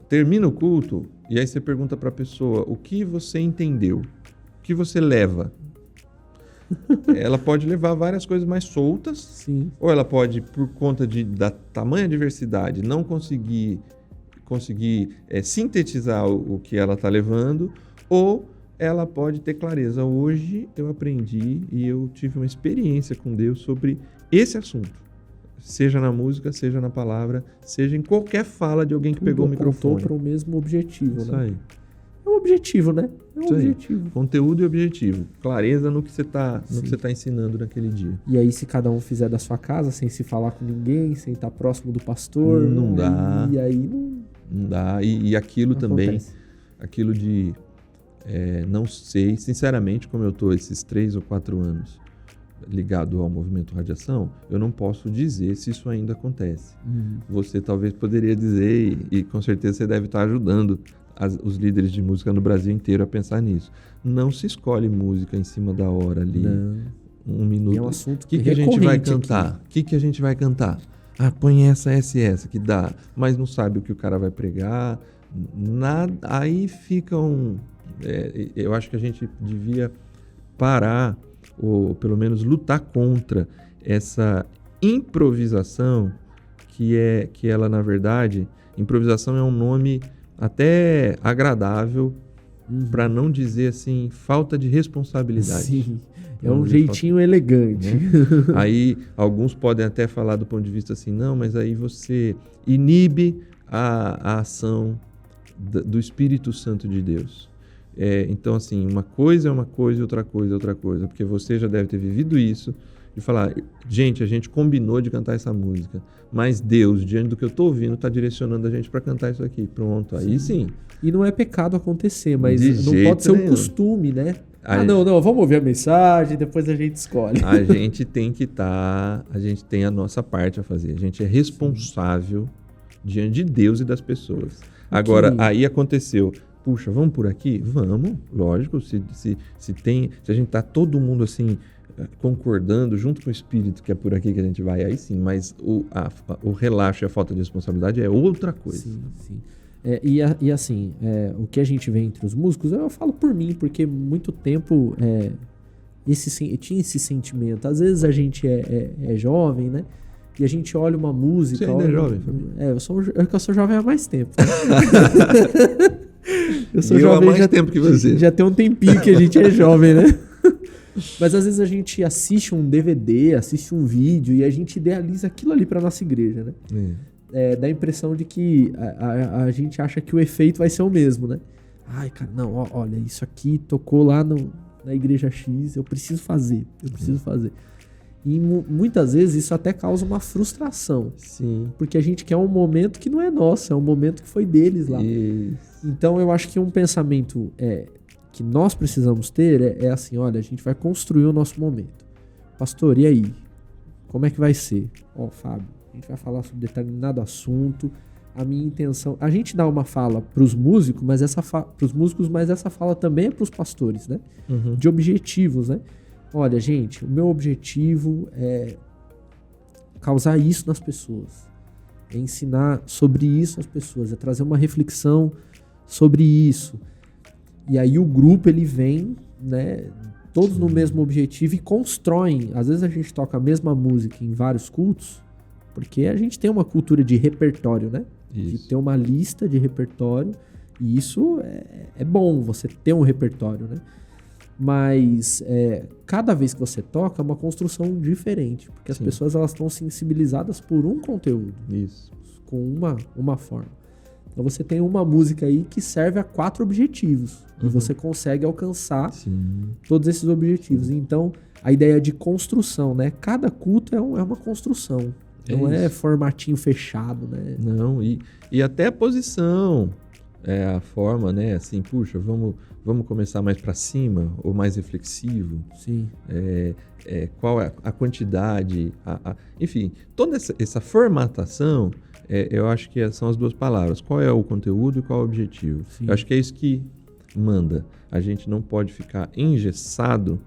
termina o culto e aí você pergunta para a pessoa, o que você entendeu? O que você leva? Ela pode levar várias coisas mais soltas. Sim. Ou ela pode, por conta da tamanha diversidade, não conseguir sintetizar o que ela está levando, ou ela pode ter clareza. Hoje eu aprendi e eu tive uma experiência com Deus sobre esse assunto. Seja na música, seja na palavra, seja em qualquer fala de alguém que pegou o microfone. Para o mesmo objetivo, Isso né? aí. É um objetivo, né? É um Isso aí. objetivo. Conteúdo e objetivo. Clareza no que você tá ensinando naquele dia. E aí, se cada um fizer da sua casa, sem se falar com ninguém, sem estar próximo do pastor... Não dá. E aí não... Não dá. E aquilo não também, acontece. aquilo de... não sei, sinceramente, como eu tô esses 3 ou 4 anos ligado ao movimento Radiação, eu não posso dizer se isso ainda acontece. Você talvez poderia dizer, e com certeza você deve estar ajudando os líderes de música no Brasil inteiro a pensar nisso. Não se escolhe música em cima da hora ali, Não. um minuto. E é um assunto O que a gente vai recorrente cantar? O que a gente vai cantar? Ah, põe essa que dá. Mas não sabe o que o cara vai pregar. Nada. Aí fica eu acho que a gente devia parar, ou pelo menos lutar contra essa improvisação que ela, na verdade, improvisação é um nome até agradável, para não dizer assim, falta de responsabilidade. Sim, é um jeitinho elegante. Né? Aí alguns podem até falar do ponto de vista assim, não, mas aí você inibe a ação do Espírito Santo de Deus. Então, assim, uma coisa é uma coisa e outra coisa é outra coisa, porque você já deve ter vivido isso, de falar, gente, a gente combinou de cantar essa música, mas Deus, diante do que eu estou ouvindo, está direcionando a gente para cantar isso aqui. Pronto, aí sim. E não é pecado acontecer, mas De não jeito pode ser um nenhum. costume, né? Não, vamos ouvir a mensagem, depois a gente escolhe. A gente tem que a gente tem a nossa parte a fazer, a gente é responsável diante de Deus e das pessoas. Agora, aí aconteceu, puxa, vamos por aqui? Vamos, lógico, se a gente tá todo mundo assim, concordando junto com o Espírito que é por aqui que a gente vai, aí sim, mas o relaxo e a falta de responsabilidade é outra coisa. Sim, sim. Assim, o que a gente vê entre os músicos, eu falo por mim, porque muito tempo tinha esse sentimento. Às vezes a gente é jovem, né? E a gente olha uma música... Você ainda é jovem, Fabinho? Eu sou jovem há mais tempo. Eu sou há jovem mais tempo que você. Já tem um tempinho que a gente é jovem, né? Mas às vezes a gente assiste um DVD, assiste um vídeo e a gente idealiza aquilo ali pra nossa igreja, né? Dá a impressão de que a gente acha que o efeito vai ser o mesmo, né? Ai, cara, não, olha, isso aqui tocou lá na igreja X, eu preciso fazer. E muitas vezes isso até causa uma frustração. Sim. Porque a gente quer um momento que não é nosso, é um momento que foi deles lá. Isso. Então eu acho que um pensamento que nós precisamos ter é assim, olha, a gente vai construir o nosso momento. Pastor, e aí? Como é que vai ser? Fábio, a gente vai falar sobre determinado assunto. A minha intenção... A gente dá uma fala para os músicos, mas essa fala também é para os pastores, né? Uhum. De objetivos, né? Olha, gente, o meu objetivo é causar isso nas pessoas. É ensinar sobre isso às pessoas. É trazer uma reflexão sobre isso. E aí o grupo, ele vem, né? Todos no mesmo objetivo e constroem. Às vezes a gente toca a mesma música em vários cultos, porque a gente tem uma cultura de repertório, né? Isso. De ter uma lista de repertório. E isso é bom, você ter um repertório, né? Mas cada vez que você toca é uma construção diferente, porque as pessoas elas estão sensibilizadas por um conteúdo, Isso. com uma forma. Então você tem uma música aí que serve a 4 objetivos e você consegue alcançar todos esses objetivos. Então a ideia de construção, né? Cada culto é uma construção, não é formatinho fechado, né? Não, e até a posição, a forma, né? Assim, puxa, vamos começar mais para cima ou mais reflexivo? Sim. Qual é a quantidade? Enfim, toda essa formatação, eu acho que são as duas palavras. Qual é o conteúdo e qual é o objetivo? Sim. Eu acho que é isso que manda. A gente não pode ficar engessado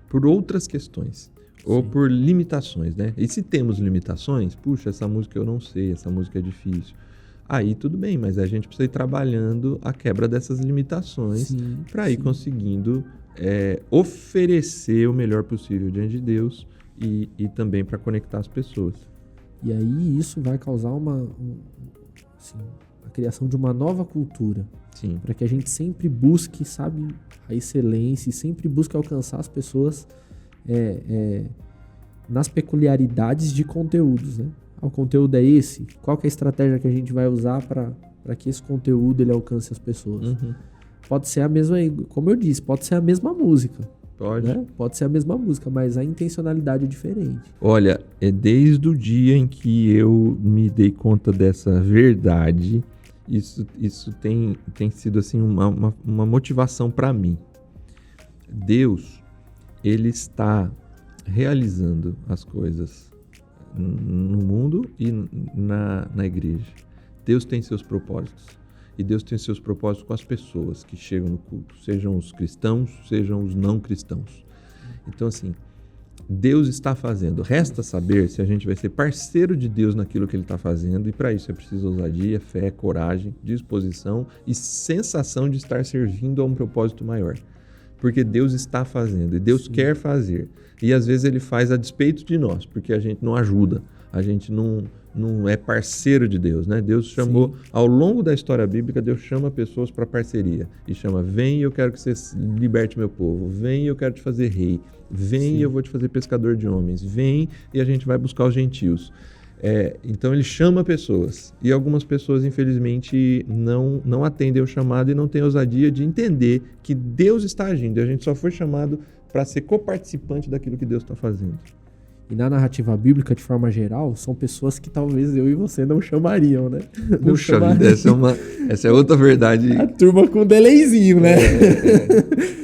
por outras questões. Ou por limitações, né? E se temos limitações, puxa, essa música eu não sei, essa música é difícil. Aí tudo bem, mas a gente precisa ir trabalhando a quebra dessas limitações para ir conseguindo oferecer o melhor possível diante de Deus e também para conectar as pessoas. E aí isso vai causar a criação de uma nova cultura, Sim. para que a gente sempre busque, sabe, a excelência e sempre busque alcançar as pessoas nas peculiaridades de conteúdos, né? O conteúdo é esse? Qual que é a estratégia que a gente vai usar para que esse conteúdo ele alcance as pessoas? Uhum. Pode ser a mesma, como eu disse, pode ser a mesma música. Pode. Né? Pode ser a mesma música, mas a intencionalidade é diferente. Olha, é desde o dia em que eu me dei conta dessa verdade, isso tem sido assim uma motivação para mim. Deus, ele está realizando as coisas no mundo e na igreja. Deus tem seus propósitos. E Deus tem seus propósitos com as pessoas que chegam no culto, sejam os cristãos, sejam os não cristãos. Então, assim, Deus está fazendo. Resta saber se a gente vai ser parceiro de Deus naquilo que Ele está fazendo, e para isso é preciso ousadia, fé, coragem, disposição e sensação de estar servindo a um propósito maior. Porque Deus está fazendo e Deus quer fazer. E às vezes Ele faz a despeito de nós, porque a gente não ajuda, a gente não é parceiro de Deus, né? Deus chamou, ao longo da história bíblica, Deus chama pessoas para parceria. E chama, vem e eu quero que você liberte meu povo. Vem e eu quero te fazer rei. Vem e eu vou te fazer pescador de homens. Vem e a gente vai buscar os gentios. Então ele chama pessoas. E algumas pessoas, infelizmente, não atendem ao chamado e não têm ousadia de entender que Deus está agindo. E a gente só foi chamado para ser coparticipante daquilo que Deus está fazendo. E na narrativa bíblica, de forma geral, são pessoas que talvez eu e você não chamariam, né? Puxa vida, essa é outra verdade. A turma com delayzinho, né?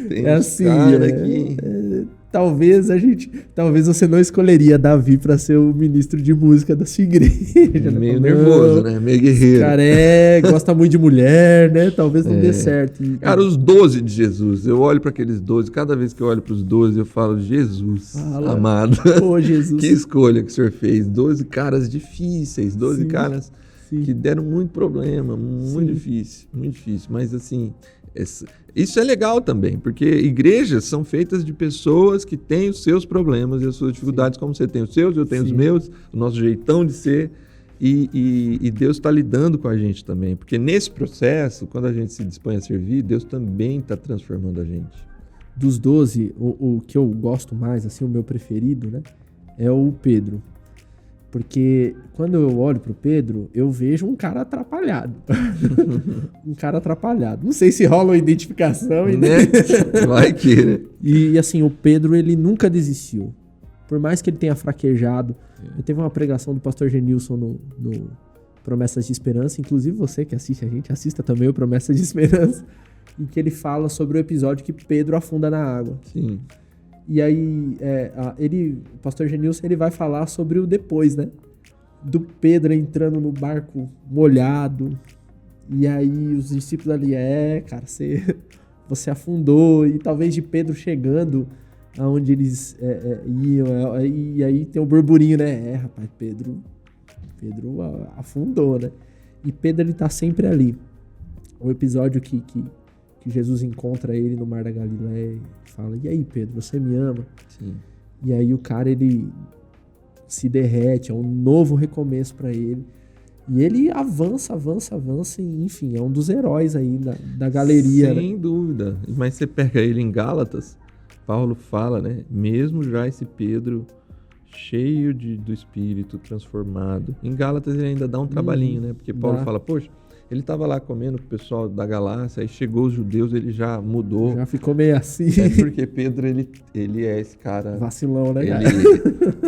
Tem assim, aqui. Talvez você não escolheria Davi para ser o ministro de música da sua igreja. Meio nervoso, né? Meio guerreiro. Cara, gosta muito de mulher, né? Talvez não dê certo. Cara, os 12 de Jesus, eu olho para aqueles 12, cada vez que eu olho para os 12, eu falo, Jesus, amado. Ô, Jesus. Que escolha que o senhor fez. 12 caras difíceis, 12 caras que deram muito problema, muito difícil. Mas assim, isso é legal também, porque igrejas são feitas de pessoas que têm os seus problemas e as suas dificuldades, como você tem os seus, eu tenho os meus, o nosso jeitão de ser, e Deus está lidando com a gente também, porque nesse processo, quando a gente se dispõe a servir, Deus também está transformando a gente. Dos 12, o que eu gosto mais, assim, o meu preferido, né, é o Pedro. Porque quando eu olho pro Pedro, eu vejo um cara atrapalhado. Um cara atrapalhado. Não sei se rola uma identificação. Né? Vai que, né? E assim, o Pedro, ele nunca desistiu. Por mais que ele tenha fraquejado. Eu teve uma pregação do pastor Genilson no Promessas de Esperança. Inclusive você que assiste a gente, assista também o Promessas de Esperança. Em que ele fala sobre o episódio que Pedro afunda na água. Sim. E aí, o pastor Genilson, ele vai falar sobre o depois, né? Do Pedro entrando no barco molhado. E aí, os discípulos ali, cara, você afundou. E talvez de Pedro chegando aonde eles iam. E aí tem um burburinho, né? Rapaz, Pedro afundou, né? E Pedro, ele tá sempre ali. O episódio que Jesus encontra ele no Mar da Galileia e fala, e aí, Pedro, você me ama? Sim. E aí o cara, ele se derrete, é um novo recomeço para ele. E ele avança, e, enfim, é um dos heróis aí da galeria. Sem dúvida. Mas você pega ele em Gálatas, Paulo fala, né? Mesmo já esse Pedro cheio do Espírito, transformado. Em Gálatas ele ainda dá um trabalhinho, né? Porque Paulo fala, poxa, ele estava lá comendo com o pessoal da Galácia, aí chegou os judeus, ele já mudou. Já ficou meio assim. Porque Pedro, ele é esse cara... Vacilão, né, cara?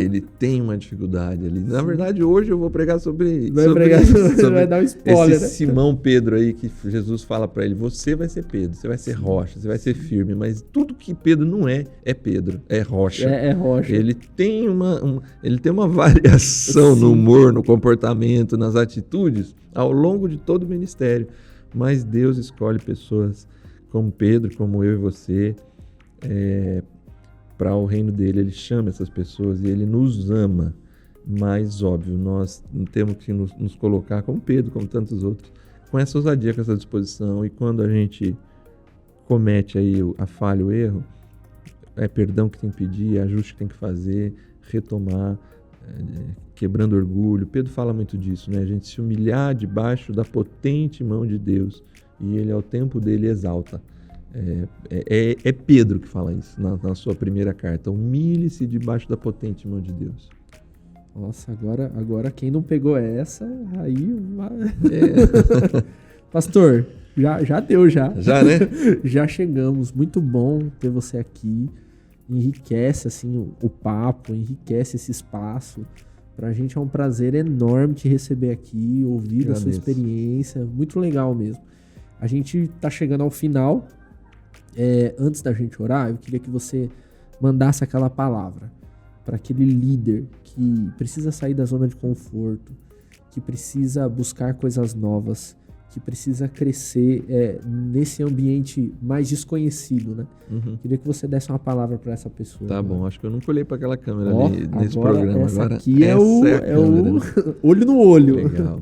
Ele tem uma dificuldade ali. Na verdade, hoje eu vou pregar sobre vai dar um spoiler, esse né? Simão Pedro aí, que Jesus fala para ele, você vai ser Pedro, você vai ser rocha, você vai ser firme, mas tudo que Pedro não é Pedro, é rocha. É rocha. Ele tem uma variação no humor, no comportamento, nas atitudes, ao longo de todo o ministério. Mas Deus escolhe pessoas como Pedro, como eu e você, para o reino dele. Ele chama essas pessoas e ele nos ama. Mas, óbvio, nós temos que nos colocar como Pedro, como tantos outros, com essa ousadia, com essa disposição. E quando a gente comete aí a falha, o erro, é perdão que tem que pedir, é ajuste que tem que fazer, retomar, quebrando orgulho. Pedro fala muito disso, né? A gente se humilhar debaixo da potente mão de Deus e ele, ao tempo dele, exalta. É Pedro que fala isso na sua primeira carta. Humilhe-se debaixo da potente mão de Deus. Nossa, agora quem não pegou essa, aí... Pastor, já deu, já. Já, né? Já chegamos. Muito bom ter você aqui. Enriquece, assim, o papo, enriquece esse espaço. Pra gente é um prazer enorme te receber aqui, ouvir da sua experiência. Muito legal mesmo. A gente tá chegando ao final. Antes da gente orar, eu queria que você mandasse aquela palavra para aquele líder que precisa sair da zona de conforto, que precisa buscar coisas novas, que precisa crescer nesse ambiente mais desconhecido, né? Uhum. Queria que você desse uma palavra para essa pessoa. Tá bom, acho que eu nunca olhei para aquela câmera ali nesse agora programa. Essa agora aqui é o olho no olho. Legal.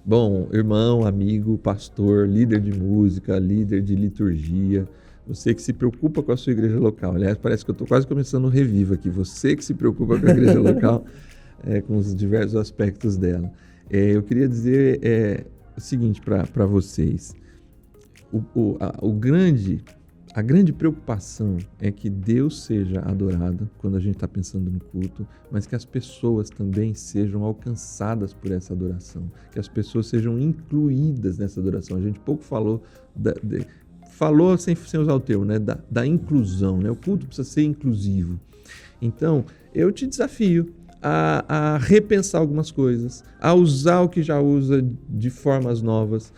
Bom, irmão, amigo, pastor, líder de música, líder de liturgia, você que se preocupa com a sua igreja local. Aliás, parece que eu estou quase começando o Reviva aqui. Você que se preocupa com a igreja local, com os diversos aspectos dela. Eu queria dizer o seguinte para vocês. A grande preocupação é que Deus seja adorado quando a gente está pensando no culto, mas que as pessoas também sejam alcançadas por essa adoração, que as pessoas sejam incluídas nessa adoração. A gente pouco falou falou sem usar o termo, né? Da inclusão, né? O culto precisa ser inclusivo. Então, eu te desafio a repensar algumas coisas, a usar o que já usa de formas novas.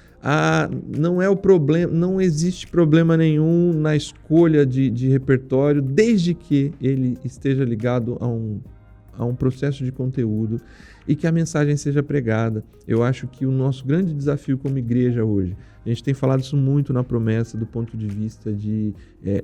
Não existe problema nenhum na escolha de repertório, desde que ele esteja ligado a um processo de conteúdo e que a mensagem seja pregada. Eu acho que o nosso grande desafio como igreja hoje, a gente tem falado isso muito na promessa do ponto de vista de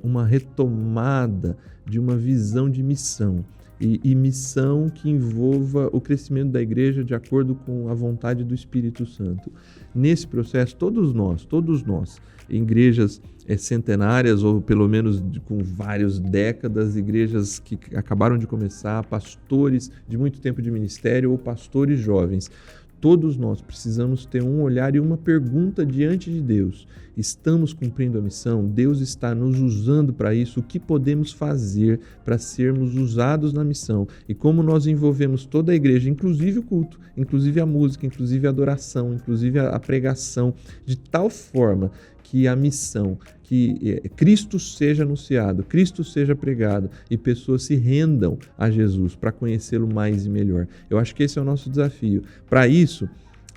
uma retomada de uma visão de missão. E missão que envolva o crescimento da igreja de acordo com a vontade do Espírito Santo. Nesse processo, todos nós, igrejas centenárias ou pelo menos com várias décadas, igrejas que acabaram de começar, pastores de muito tempo de ministério ou pastores jovens, todos nós precisamos ter um olhar e uma pergunta diante de Deus. Estamos cumprindo a missão? Deus está nos usando para isso? O que podemos fazer para sermos usados na missão? E como nós envolvemos toda a igreja, inclusive o culto, inclusive a música, inclusive a adoração, inclusive a pregação, de tal forma que a missão, que Cristo seja anunciado, Cristo seja pregado e pessoas se rendam a Jesus para conhecê-lo mais e melhor. Eu acho que esse é o nosso desafio. Para isso,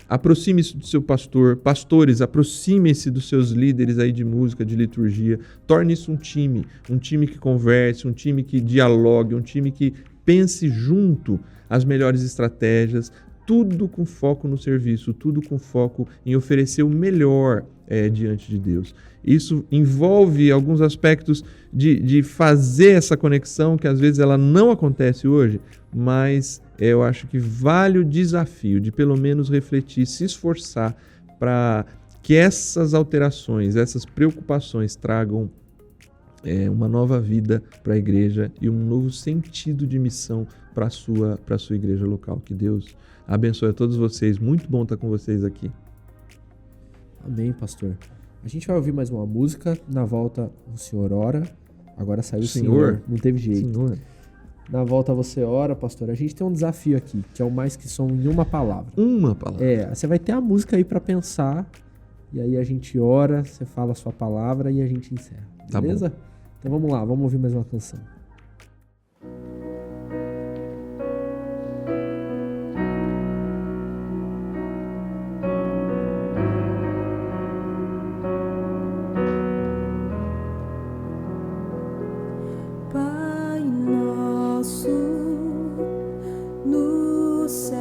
aproxime-se do seu pastor, pastores, aproxime-se dos seus líderes aí de música, de liturgia, torne isso um time que converse, um time que dialogue, um time que pense junto as melhores estratégias, tudo com foco no serviço, tudo com foco em oferecer o melhor diante de Deus. Isso envolve alguns aspectos de fazer essa conexão, que às vezes ela não acontece hoje, mas eu acho que vale o desafio de pelo menos refletir, se esforçar para que essas alterações, essas preocupações tragam uma nova vida para a igreja e um novo sentido de missão para a sua igreja local. Que Deus abençoe a todos vocês. Muito bom estar com vocês aqui. Amém, pastor. A gente vai ouvir mais uma música. Na volta, o senhor ora. Agora saiu o senhor. Não teve jeito. Senhor. Na volta, você ora, pastor. A gente tem um desafio aqui, que é o mais que som em uma palavra. Uma palavra. Você vai ter a música aí para pensar. E aí a gente ora, você fala a sua palavra e a gente encerra. Beleza? Tá bom. Então vamos lá, vamos ouvir mais uma canção. Pai nosso no céu,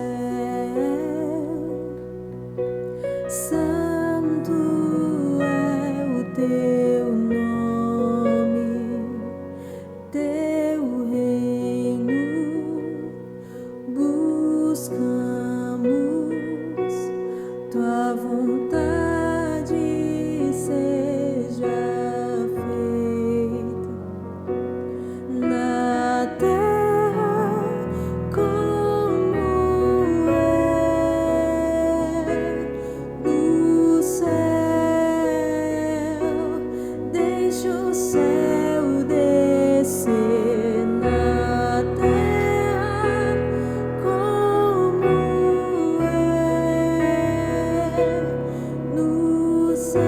santo é o teu nome. deixa o céu descer na terra como é no céu.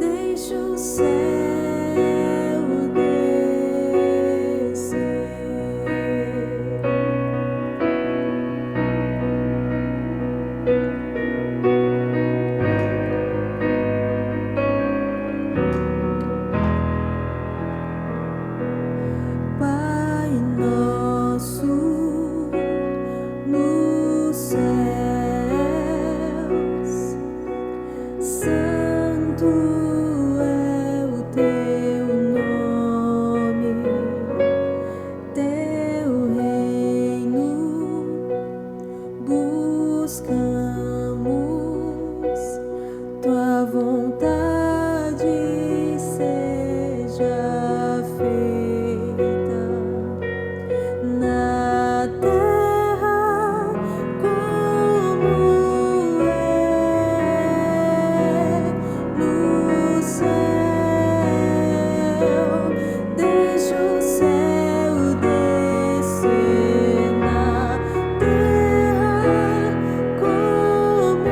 Deixa o céu descer. Pai nosso nos céus, santo é o teu nome, teu reino buscamos, tua vontade seja feita na terra como é no céu. Deixa o céu descer na terra como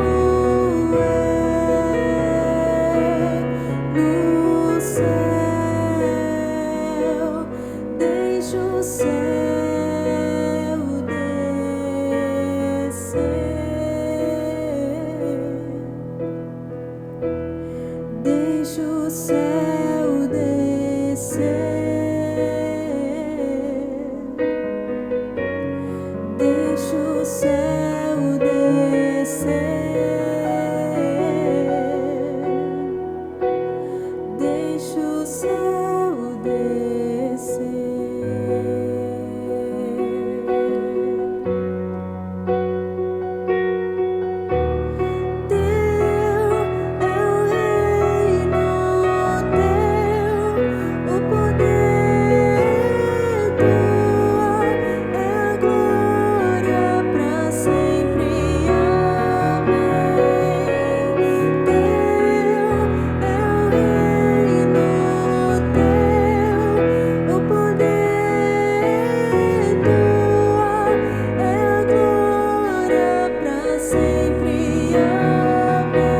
é no céu. Deixa o céu descer. Deixa o céu descer. Deixa o céu descer. Deixa o céu descer. Teu é o reino, teu o poder, tua é a glória pra sempre. Amém. Teu é o reino, teu o poder, tua é a glória pra sempre. Amém.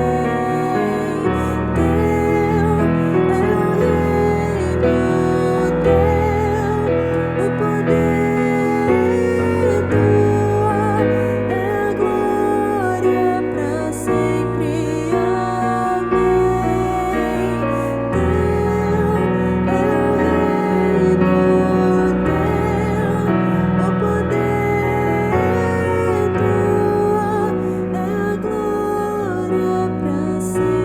Teu é o reino, teu o poder, tua é a glória pra sempre. Amém. Teu é o reino, teu o poder, tua é a glória pra sempre.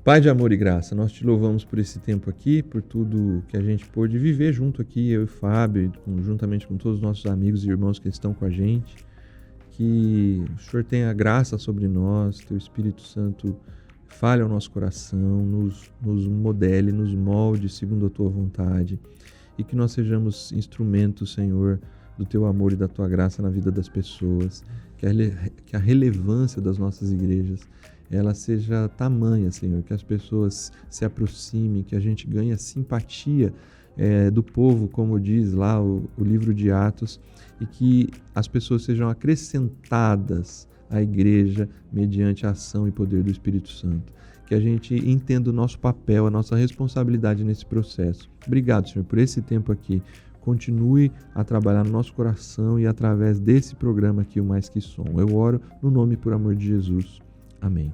Pai de amor e graça, nós te louvamos por esse tempo aqui, por tudo que a gente pôde viver junto aqui, eu e o Fábio, juntamente com todos os nossos amigos e irmãos que estão com a gente. Que o Senhor tenha graça sobre nós, teu Espírito Santo fale ao nosso coração, nos modele, nos molde segundo a tua vontade. E que nós sejamos instrumentos, Senhor, do teu amor e da tua graça na vida das pessoas. Que a relevância das nossas igrejas ela seja tamanha, Senhor, que as pessoas se aproximem, que a gente ganhe a simpatia do povo, como diz lá o livro de Atos, e que as pessoas sejam acrescentadas à igreja mediante a ação e poder do Espírito Santo. Que a gente entenda o nosso papel, a nossa responsabilidade nesse processo. Obrigado, Senhor, por esse tempo aqui. Continue a trabalhar no nosso coração e através desse programa aqui, o Mais Que Som. Eu oro no nome e por amor de Jesus. Amém.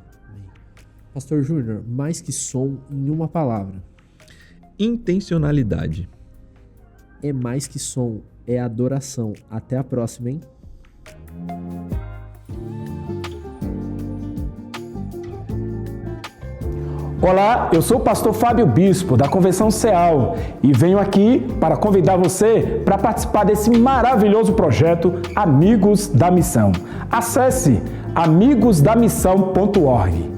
Pastor Júnior, mais que som em uma palavra. Intencionalidade. É mais que som, é adoração. Até a próxima, hein? Olá, eu sou o pastor Fábio Bispo, da Convenção Ceal, e venho aqui para convidar você para participar desse maravilhoso projeto Amigos da Missão. Acesse amigosdamissão.org.